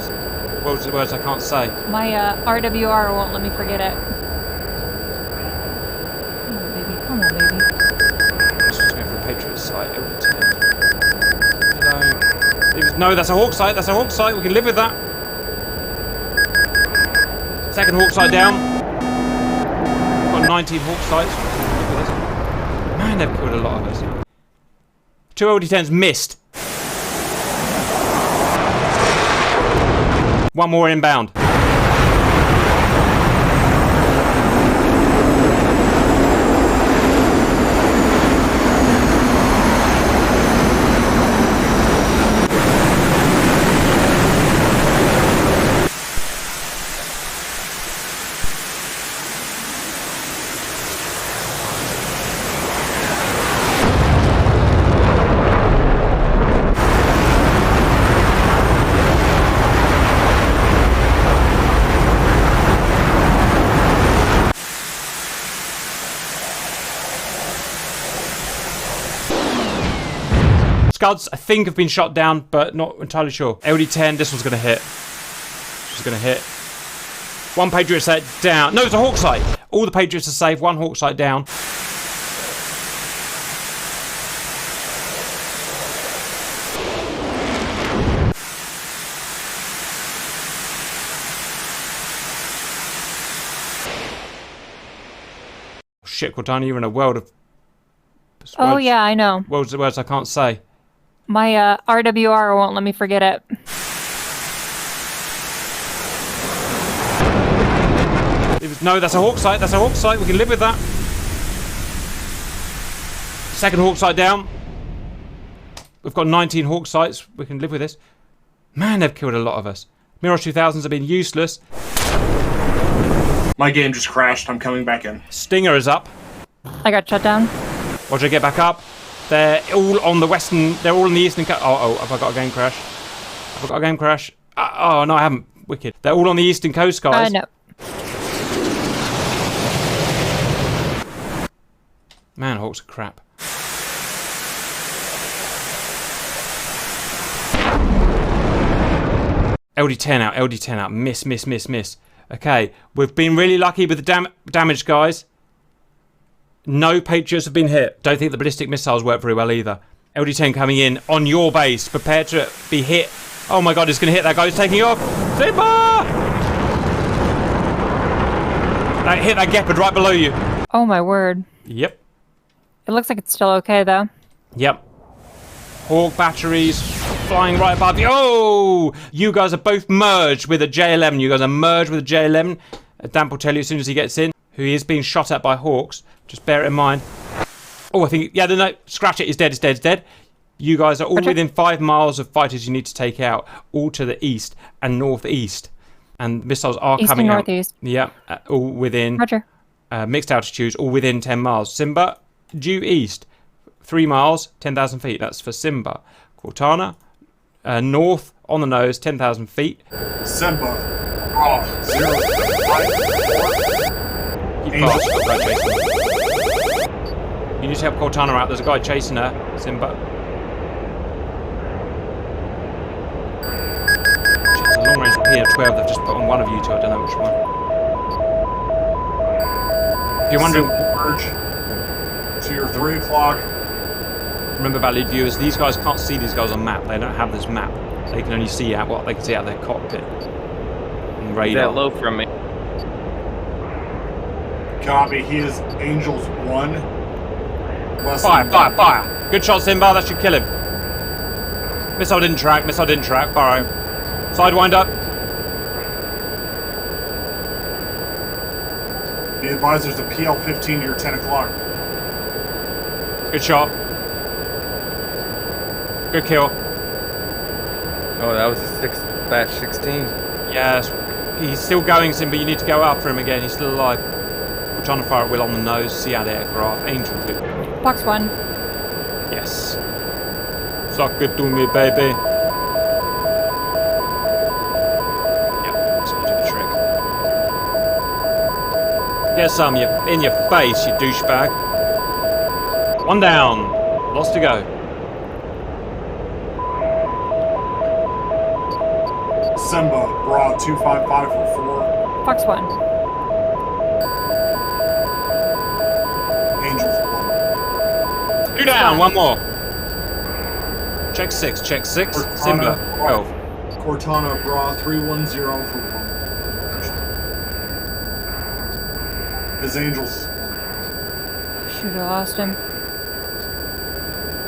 Words I can't say. My RWR won't let me forget it. Come on, baby. Come on, baby. This was going for a Patriot site. LD-10. Hello. No, that's a Hawk site. That's a Hawk site. We can live with that. 2nd Hawk site down. Got 19 Hawk sites. Man, they've killed a lot of us. 2 LD-10s missed. 1 more inbound. Scuds, I think, have been shot down, but not entirely sure. LD-10, this one's going to hit. She's going to hit. One Patriot set down. No, it's a Hawk sight. All the Patriots are safe. One Hawk sight down. Shit, Cortana, you're in a world of... Oh, yeah, I know. Words I can't say. My RWR won't let me forget it. No, that's a Hawk sight. That's a Hawk sight. We can live with that. Second Hawk sight down. We've got 19 Hawk sights. We can live with this. Man, they've killed a lot of us. Mirage 2000s have been useless. My game just crashed. I'm coming back in. Stinger is up. I got shut down. Roger, get back up. They're all on the western... They're all in the eastern... Oh, have I got a game crash? Have I got a game crash? Oh, no, I haven't. Wicked. They're all on the eastern coast, guys. No. Man, Hawks are crap. LD10 out, LD10 out. Miss. Okay, we've been really lucky with the damage, guys. No Patriots have been hit. Don't think the ballistic missiles work very well either. LD10 coming in on your base. Prepare to be hit. Oh my god, it's going to hit that guy who's taking off. Simba! That hit that Gepard right below you. Oh my word. Yep. It looks like it's still okay though. Yep. Hawk batteries flying right above you. Oh! You guys are both merged with a J11. You guys are merged with a J11. Dan will tell you as soon as he gets in. Who is being shot at by Hawks. Just bear it in mind. Oh, I think... Yeah, no. Scratch it. It's dead. You guys are all within 5 miles of fighters you need to take out. All to the east and northeast. And missiles are East coming and out. northeast. Yeah. All within... Roger. Mixed altitudes. All within 10 miles. Simba, due east. 3 miles, 10,000 feet. That's for Simba. Cortana, north on the nose, 10,000 feet. Simba. Oh, 0, 5, 4. Keep fast. Got a guy chasing her. You need to help Cortana out. There's a guy chasing her. Simba. It's a long range P12 they've just put on one of you two. I don't know which one. If you're wondering... To your 3 o'clock. Remember, valued viewers, these guys can't see these guys on map. They don't have this map. They can only see out what they can see out of their cockpit and radar. That low from me. Copy. He is Angels 1. Fire! Good shot, Simba. That should kill him. Missile didn't track. Fire. Sidewinder. Be advised, there's a PL-15 to your 10 o'clock. Good shot. Good kill. Oh, that was a batch 16. Yes. He's still going, Simba. You need to go after him again. He's still alive. We're trying to fire at will on the nose. See out aircraft. Angel 2. Box 1. Yes. Suck it to me, baby. Yep. That's going to do the trick. Get some in your face, you douchebag. 1 down. Lost to go. Simba, Broad 255 for 4. Box 1. Angels 1. 2 down. 1 more. Check 6. Cortana, Simba, 12. Cortana, Broad 310 for 1. His Angels 1. Shoot, I lost him.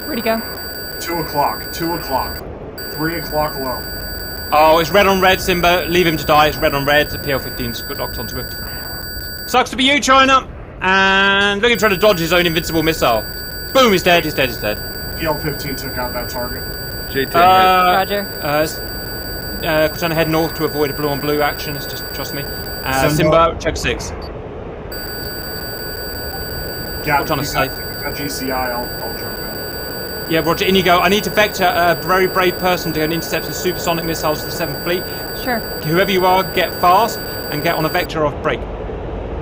Where'd he go? 2 o'clock. 3 o'clock low. Oh, it's red on red, Simba. Leave him to die. It's red on red. The PL-15's got locked onto him. Sucks to be you, China. And look at him trying to dodge his own invincible missile. Boom, he's dead. PL-15 took out that target. J10 Roger. Cortana head north to avoid a blue on blue action. It's just, trust me. Simba, check 6. Cortana safe. Got GCI, I'll jump in. Yeah, Roger, in you go. I need to vector a very brave person to go and intercept some supersonic missiles to the 7th Fleet. Sure. Whoever you are, get fast and get on a vector off break.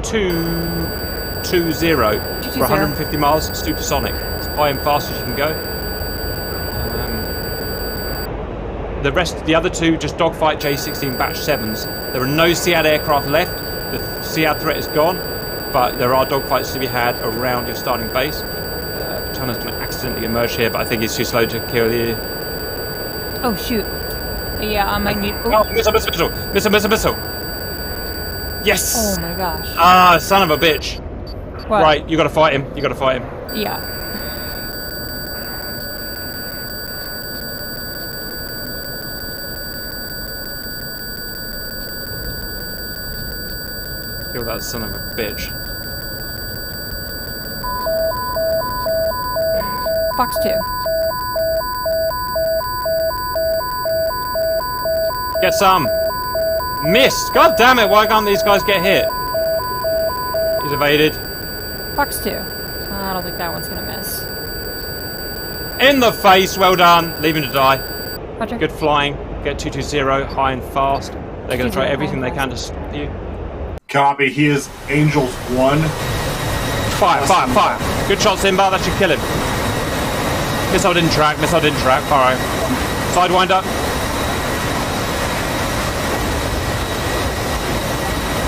220 for 150 miles, supersonic. As high and fast as you can go. The other two, just dogfight J-16 Batch 7s. There are no SEAD aircraft left. The SEAD threat is gone, but there are dogfights to be had around your starting base. China's going to accidentally emerge here, but I think he's too slow to kill the... Oh, shoot. Yeah, I might need... Oh, missile! Yes! Oh my gosh. Ah, son of a bitch. What? Right, you gotta fight him. Yeah. Kill that son of a bitch. Fox 2. Get some. Missed! God damn it, why can't these guys get hit? He's evaded. Fox 2. I don't think that one's gonna miss. In the face, well done. Leave him to die. Roger. Good flying. Get 220, high and fast. They're going to try 220, everything they high can and to stop you. Copy. He is Angels 1. Fire. Good shot, Simba. That should kill him. Missile didn't track. Alright. Sidewind up.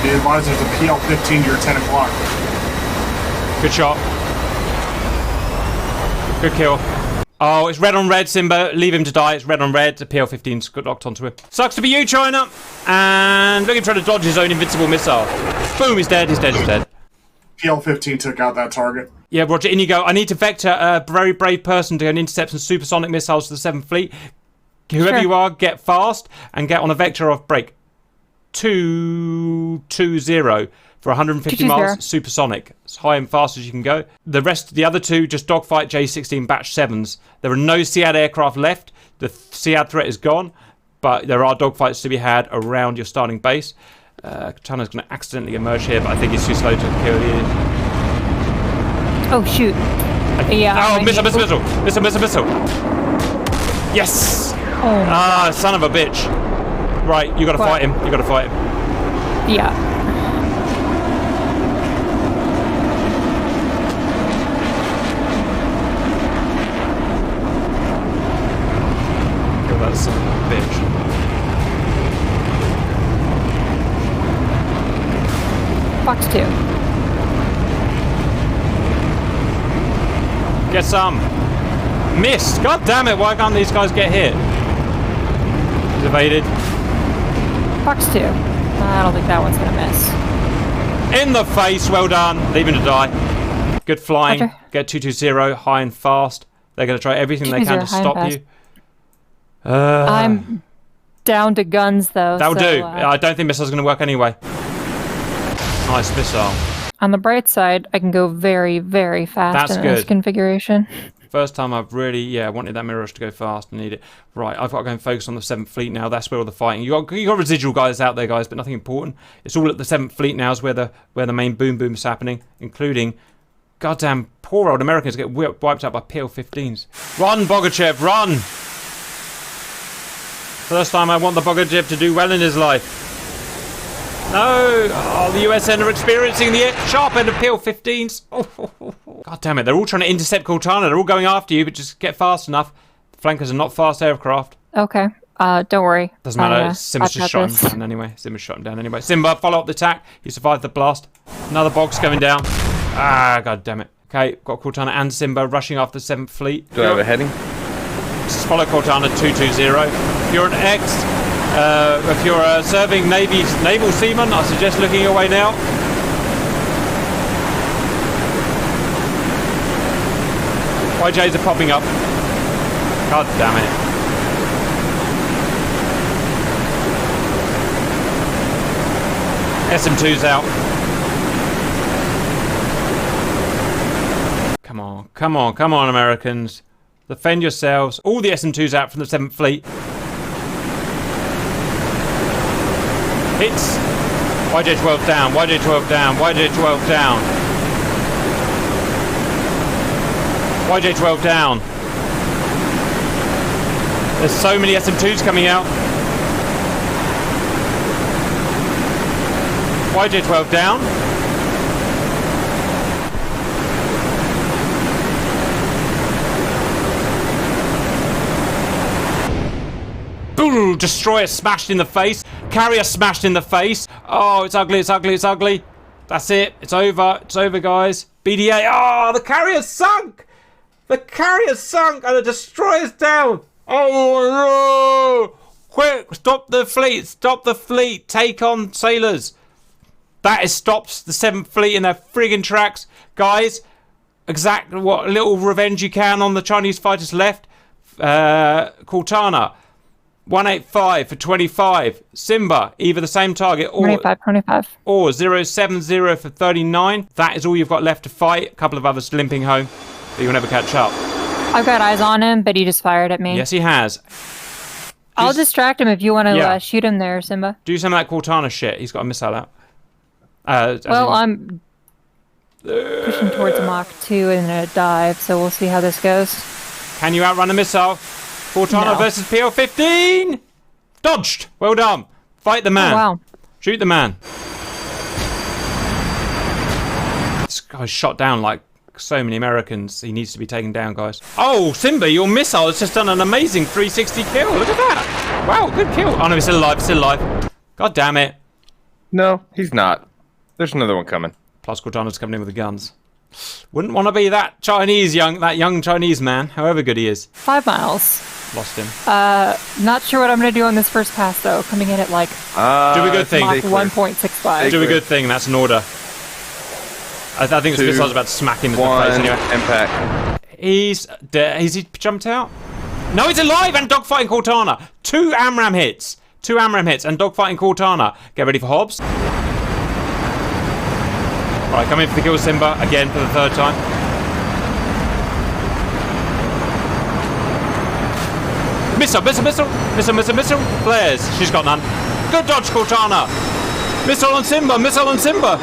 The advisor's a PL-15 to your 10 o'clock. Good shot. Good kill. Oh, it's red on red, Simba. Leave him to die. It's red on red. The PL-15's got locked onto him. Sucks to be you, China. And look at him trying to dodge his own invincible missile. Boom, he's dead. PL-15 took out that target. Yeah, Roger, in you go. I need to vector a very brave person to go and intercept some supersonic missiles to the 7th Fleet. Whoever Sure. you are, get fast and get on a vector of break 220 for 150 miles, supersonic. As high and fast as you can go. The other two, just dogfight J-16 Batch 7s. There are no SEAD aircraft left. The SEAD threat is gone, but there are dogfights to be had around your starting base. China's going to accidentally emerge here, but I think he's too slow to kill the... Oh, shoot. Yeah. Oh, missile! Yes! Oh, Ah, son of a bitch. Right, you gotta fight him. yeah. Kill that son of a bitch. Fox 2. Get some. Missed! God damn it, why can't these guys get hit? He's evaded. Fox 2. I don't think that one's gonna miss. In the face, well done. Leave him to die. Good flying. Roger. Get 220, high and fast. They're going to try everything they can to 220, high and stop you. I'm down to guns, though. That'll so, do. I don't think missile's going to work anyway. Nice missile. On the bright side, I can go very, very fast That's in this good. configuration. First time I've really, wanted that Mirage to go fast and need it. Right, I've got to go and focus on the 7th Fleet now. That's where all the fighting. You got residual guys out there, guys, but nothing important. It's all at the 7th Fleet now is where the main boom's happening, including goddamn poor old Americans get wiped out by PL-15s. Run, Bogachev, run! First time I want the Bogachev to do well in his life. No! Oh, the USN are experiencing the sharp end of PL-15s. Oh. God damn it, they're all trying to intercept Cortana. They're all going after you, but just get fast enough. The flankers are not fast aircraft. Okay. Don't worry. Doesn't matter, Simba's just shot him down anyway. Simba, follow up the attack. He survived the blast. Another box going down. Ah, god damn it. Okay, got Cortana and Simba rushing after the 7th Fleet. Do I have a heading? Just follow Cortana 220. If you're an X, if you're a serving naval seaman, I suggest looking your way now. YJs are popping up. God damn it. SM2's out. Come on, Americans. Defend yourselves. All the SM2's out from the 7th Fleet. Hits. YJ-12 down, YJ-12 down, YJ-12 down. YJ-12 down. There's so many SM2s coming out. YJ-12 down. Boom! Destroyer smashed in the face. Carrier smashed in the face. Oh, it's ugly, it's ugly, it's ugly. That's it. It's over. It's over, guys. BDA. Oh, the carrier sunk! The carrier sunk and the destroyer's down. Oh, no! Quick, stop the fleet. Stop the fleet. Take on sailors. That is stops the 7th Fleet in their friggin' tracks. Guys, exactly what little revenge you can on the Chinese fighters left. Cortana, 185 for 25. Simba, either the same target or 25. Or 070 for 39. That is all you've got left to fight. A couple of others limping home, but you'll never catch up. I've got eyes on him, but he just fired at me. Yes, he has. I'll distract him if you want to shoot him there, Simba. Do some of that Cortana shit. He's got a missile out. I'm pushing towards a Mach 2 and a dive, so we'll see how this goes. Can you outrun a missile? Cortana versus PL-15! Dodged! Well done. Fight the man. Oh, wow. Shoot the man. This guy's shot down like so many Americans. He needs to be taken down, guys. Oh, Simba, your missile has just done an amazing 360 kill. Look at that. Wow, good kill. Oh, no, he's still alive. Still alive. God damn it. No, he's not. There's another one coming. Plus, Cortana's coming in with the guns. Wouldn't want to be that young Chinese man, however good he is. 5 miles. Lost him. Not sure what I'm going to do on this first pass, though. Coming in at like do a good thing. Mach 1.65. Do a good thing. That's an order. I think this missile's about to smack him in the face anyway. Impact. He's dead. Has he jumped out? No, he's alive and dogfighting Cortana. 2 AMRAAM hits. 2 AMRAAM hits and dogfighting Cortana. Get ready for Hobbs. Alright, come in for the kill, Simba, again for the 3rd time. Missile. Flares. She's got none. Good dodge, Cortana. Missile on Simba.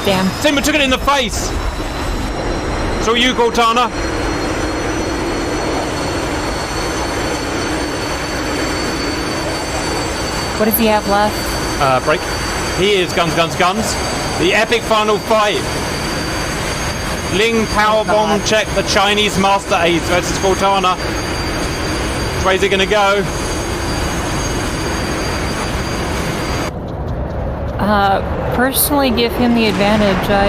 Damn. Simba took it in the face. So you, Cortana. What does he have left? Break. He is guns. The epic final fight. Ling powerbomb check the Chinese Master Ace versus Cortana. Which way is it going to go? Personally, give him the advantage. I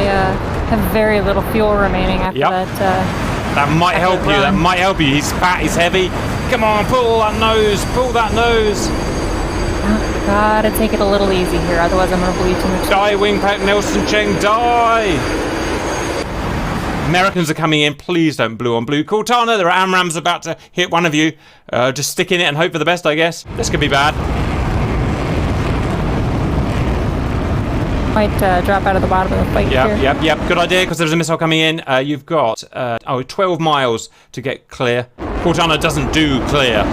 have very little fuel remaining after that. That might help you. That might help you. He's fat. He's heavy. Come on, pull that nose. Gotta take it a little easy here, otherwise I'm gonna bleed too much. Die, Wingpack Nelson Cheng, die! Americans are coming in. Please don't blue on blue. Cortana, there are AMRAAMs about to hit one of you. Just stick in it and hope for the best, I guess. This could be bad. Might drop out of the bottom of the fight here. Yep. Good idea, because there's a missile coming in. You've got 12 miles to get clear. Cortana doesn't do clear.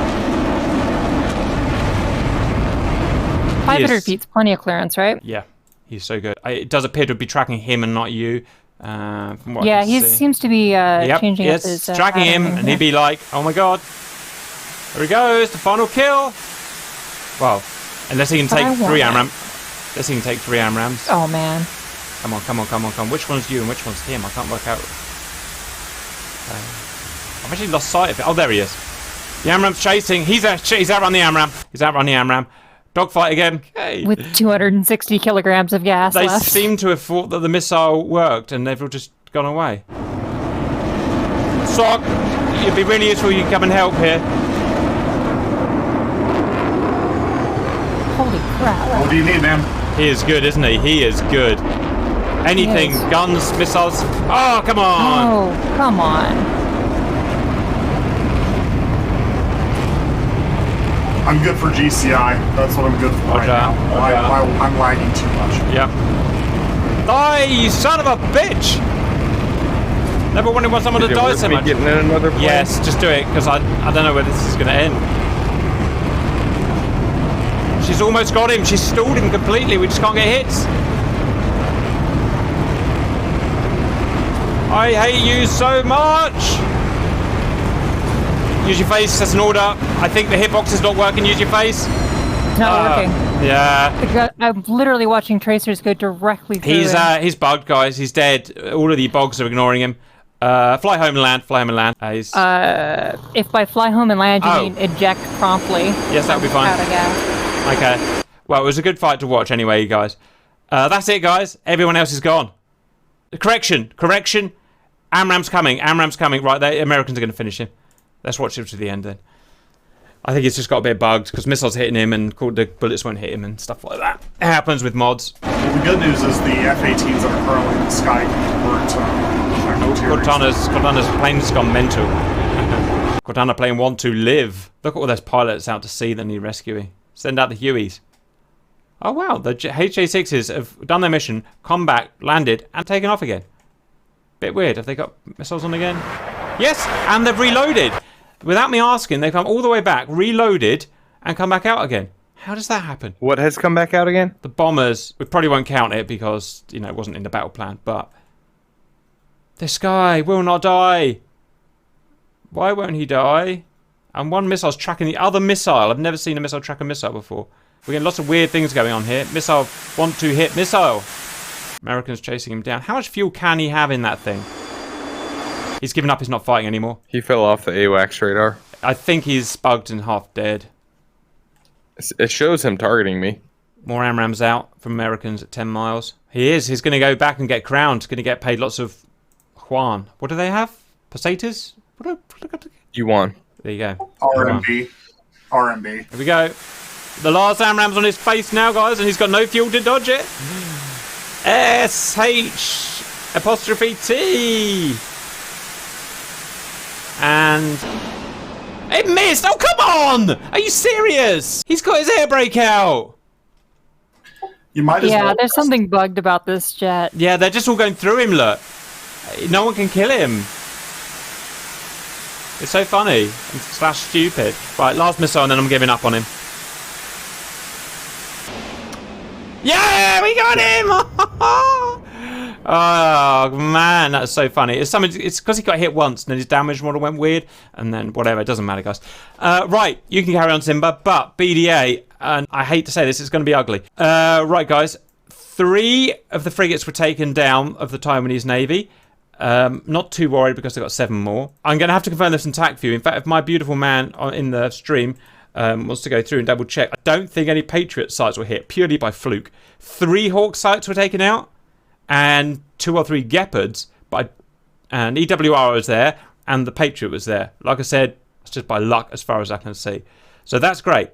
500 feet's plenty of clearance, right? Yeah, he's so good. It does appear to be tracking him and not you. From what he seems to be changing up his tracking him, and he'd be like, oh my god. There he goes, the final kill. Well, unless he can take 3 AMRAAM. Unless he can take 3 AMRAAMs. Oh man. Come on. Which one's you and which one's him? I can't work out. I've actually lost sight of it. Oh, there he is. The AMRAAM's chasing. He's outrun the AMRAAM. Dogfight again. Okay. With 260 kilograms of gas They left. seem to have thought that the missile worked and they've all just gone away. Sock, it'd be really useful you can come and help here. Holy crap. What do you need, man? He is good, isn't he? He is good. Anything. Yes. Guns, missiles. Oh, come on. Oh, come on. I'm good for GCI. That's what I'm good for right now. I'm lagging too much. Yep. Die, you son of a bitch! Never wanted someone to die so much. Getting in another plane? Yes, just do it, because I don't know where this is going to end. She's almost got him. She's stalled him completely. We just can't get hits. I hate you so much. Use your face, that's an order. I think the hitbox is not working, use your face. It's not working. Yeah. I'm literally watching tracers go directly through him. He's bugged, guys. He's dead. All of the bogs are ignoring him. Fly home and land. Fly home and land. If by fly home and land you Oh. mean eject promptly. Yes, that would be fine. Out of gas. Okay. Well, it was a good fight to watch anyway, you guys. That's it, guys. Everyone else is gone. Correction. Amram's coming. Right, the Americans are going to finish him. Let's watch him to the end then. I think he's just got a bit bugged because missiles hitting him and the bullets won't hit him and stuff like that. It happens with mods. Well, the good news is the F-18s that are currently in the sky can convert Cortana's plane's gone mental. Cortana plane want to live. Look at all those pilots out to sea that need rescuing. Send out the Hueys. Oh wow, the HA-6s have done their mission, come back, landed, and taken off again. Bit weird. Have they got missiles on again? Yes, and they've reloaded. Without me asking, they've come all the way back, reloaded, and come back out again. How does that happen? What has come back out again? The bombers, we probably won't count it because, you know, it wasn't in the battle plan, but this guy will not die. Why won't he die? And one missile's tracking the other missile. I've never seen a missile track a missile before. We're getting lots of weird things going on here. Missile, want to hit missile. Americans chasing him down. How much fuel can he have in that thing? He's given up, he's not fighting anymore. He fell off the AWACS radar. I think he's bugged and half dead. It shows him targeting me. More AMRAAMs out from Americans at 10 miles. He is. He's going to go back and get crowned. He's going to get paid lots of Juan. What do they have? Pesetas? You won. There you go. RMB. Here we go. The last AMRAAM's on his face now, guys, and he's got no fuel to dodge it. SH''T. And it missed. Oh, come on! Are you serious? He's got his air brake out. You might as well. Yeah, there's something bugged about this jet. Yeah, they're just all going through him, look. No one can kill him. It's so funny and / stupid. Right, last missile and then I'm giving up on him. Yeah, we got him! Oh man, that's so funny. It's because he got hit once and then his damage model went weird and then whatever, it doesn't matter, guys. Right, you can carry on, Simba, but BDA, and I hate to say this, it's going to be ugly. Right, guys, 3 of the frigates were taken down of the Taiwanese Navy. Not too worried because they've got 7 more. I'm going to have to confirm this in TAC view. In fact, if my beautiful man in the stream wants to go through and double check, I don't think any Patriot sites were hit, purely by fluke. 3 Hawk sites were taken out, and 2 or 3 Gepards, and EWR was there, and the Patriot was there. Like I said, it's just by luck as far as I can see. So that's great.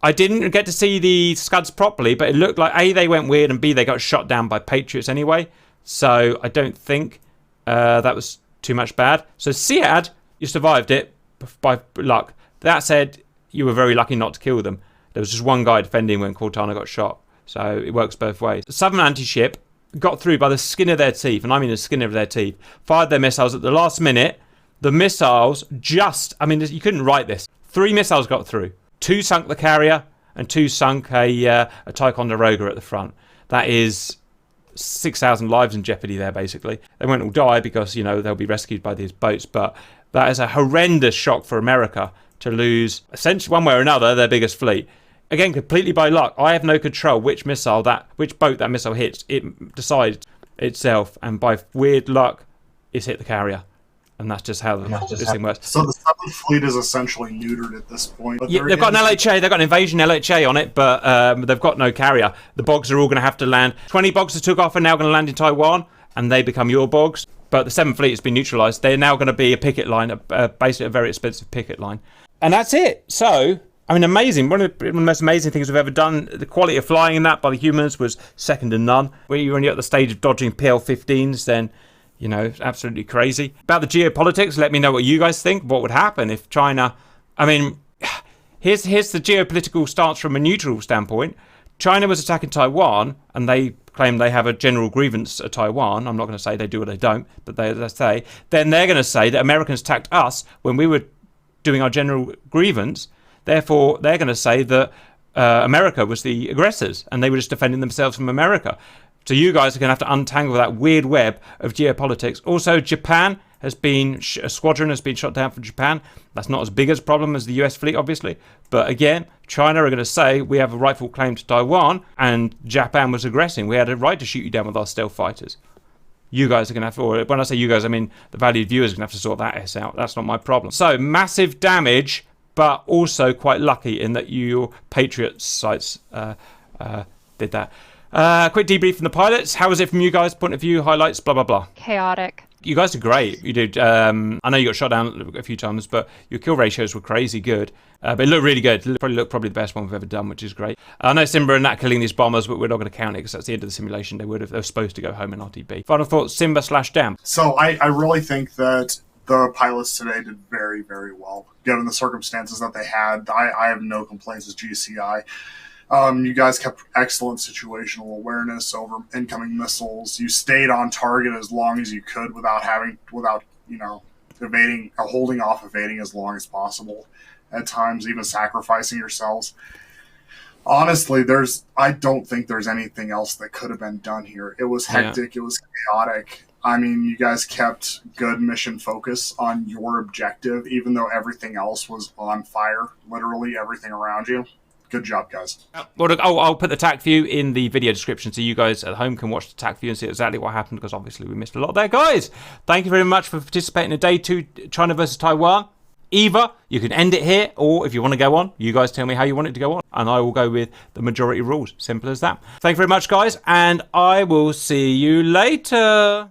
I didn't get to see the Scuds properly, but it looked like A, they went weird, and B, they got shot down by Patriots anyway. So I don't think that was too much bad. So Siad, you survived it by luck. That said, you were very lucky not to kill them. There was just one guy defending when Cortana got shot. So it works both ways. The Southern anti-ship got through by the skin of their teeth, and I mean the skin of their teeth, fired their missiles at the last minute. The missiles I mean, you couldn't write this. 3 missiles got through. 2 sunk the carrier, and 2 sunk a Ticonderoga at the front. That is 6,000 lives in jeopardy there, basically. They won't all die because, you know, they'll be rescued by these boats, but that is a horrendous shock for America to lose, essentially, one way or another, their biggest fleet. Again, completely by luck. I have no control which boat that missile hits. It decides itself, and by weird luck, it's hit the carrier. And that's just how this thing works. So the 7th Fleet is essentially neutered at this point. But Yeah, they've got an LHA, they've got an invasion LHA on it, but they've got no carrier. The Bogs are all going to have to land. 20 Bogs that took off are now going to land in Taiwan, and they become your Bogs. But the 7th Fleet has been neutralised. They're now going to be a picket line, basically a very expensive picket line. And that's it. So, I mean, amazing. One of the most amazing things we've ever done. The quality of flying in that by the humans was second to none. When you're only at the stage of dodging PL-15s, then, you know, absolutely crazy. About the geopolitics, let me know what you guys think. What would happen if China... I mean, here's the geopolitical stance from a neutral standpoint. China was attacking Taiwan, and they claim they have a general grievance at Taiwan. I'm not going to say they do or they don't, but they say. Then they're going to say that Americans attacked us when we were doing our general grievance. Therefore, they're going to say that America was the aggressors, and they were just defending themselves from America. So you guys are going to have to untangle that weird web of geopolitics. Also, Japan has been... a squadron has been shot down from Japan. That's not as big a problem as the US fleet, obviously. But again, China are going to say we have a rightful claim to Taiwan, and Japan was aggressing. We had a right to shoot you down with our stealth fighters. you guys are going to have to, or when I say you guys, I mean the valued viewers are going to have to sort that S out. That's not my problem. So, massive damage, but also quite lucky in that your Patriot sites did that. Quick debrief from the pilots. How was it from you guys' point of view? Highlights, blah, blah, blah. Chaotic. You guys are great. You did. I know you got shot down a few times, but your kill ratios were crazy good. But it looked really good. It probably the best one we've ever done, which is great. I know Simba and Nat killing these bombers, but we're not going to count it because that's the end of the simulation. They were supposed to go home in RTB. Final thoughts, Simba/Dam. So I really think that the pilots today did very, very well, given the circumstances that they had. I have no complaints as GCI. You guys kept excellent situational awareness over incoming missiles. You stayed on target as long as you could without evading, holding off evading as long as possible. At times, even sacrificing yourselves. Honestly, I don't think there's anything else that could have been done here. It was hectic. It was chaotic. I mean, you guys kept good mission focus on your objective, even though everything else was on fire. Literally everything around you. Good job, guys. Well, look, I'll put the TAC view in the video description so you guys at home can watch the TAC view and see exactly what happened, because obviously we missed a lot there. Guys, thank you very much for participating in Day 2 China versus Taiwan. Either you can end it here, or if you want to go on, you guys tell me how you want it to go on, and I will go with the majority rules. Simple as that. Thank you very much, guys, and I will see you later.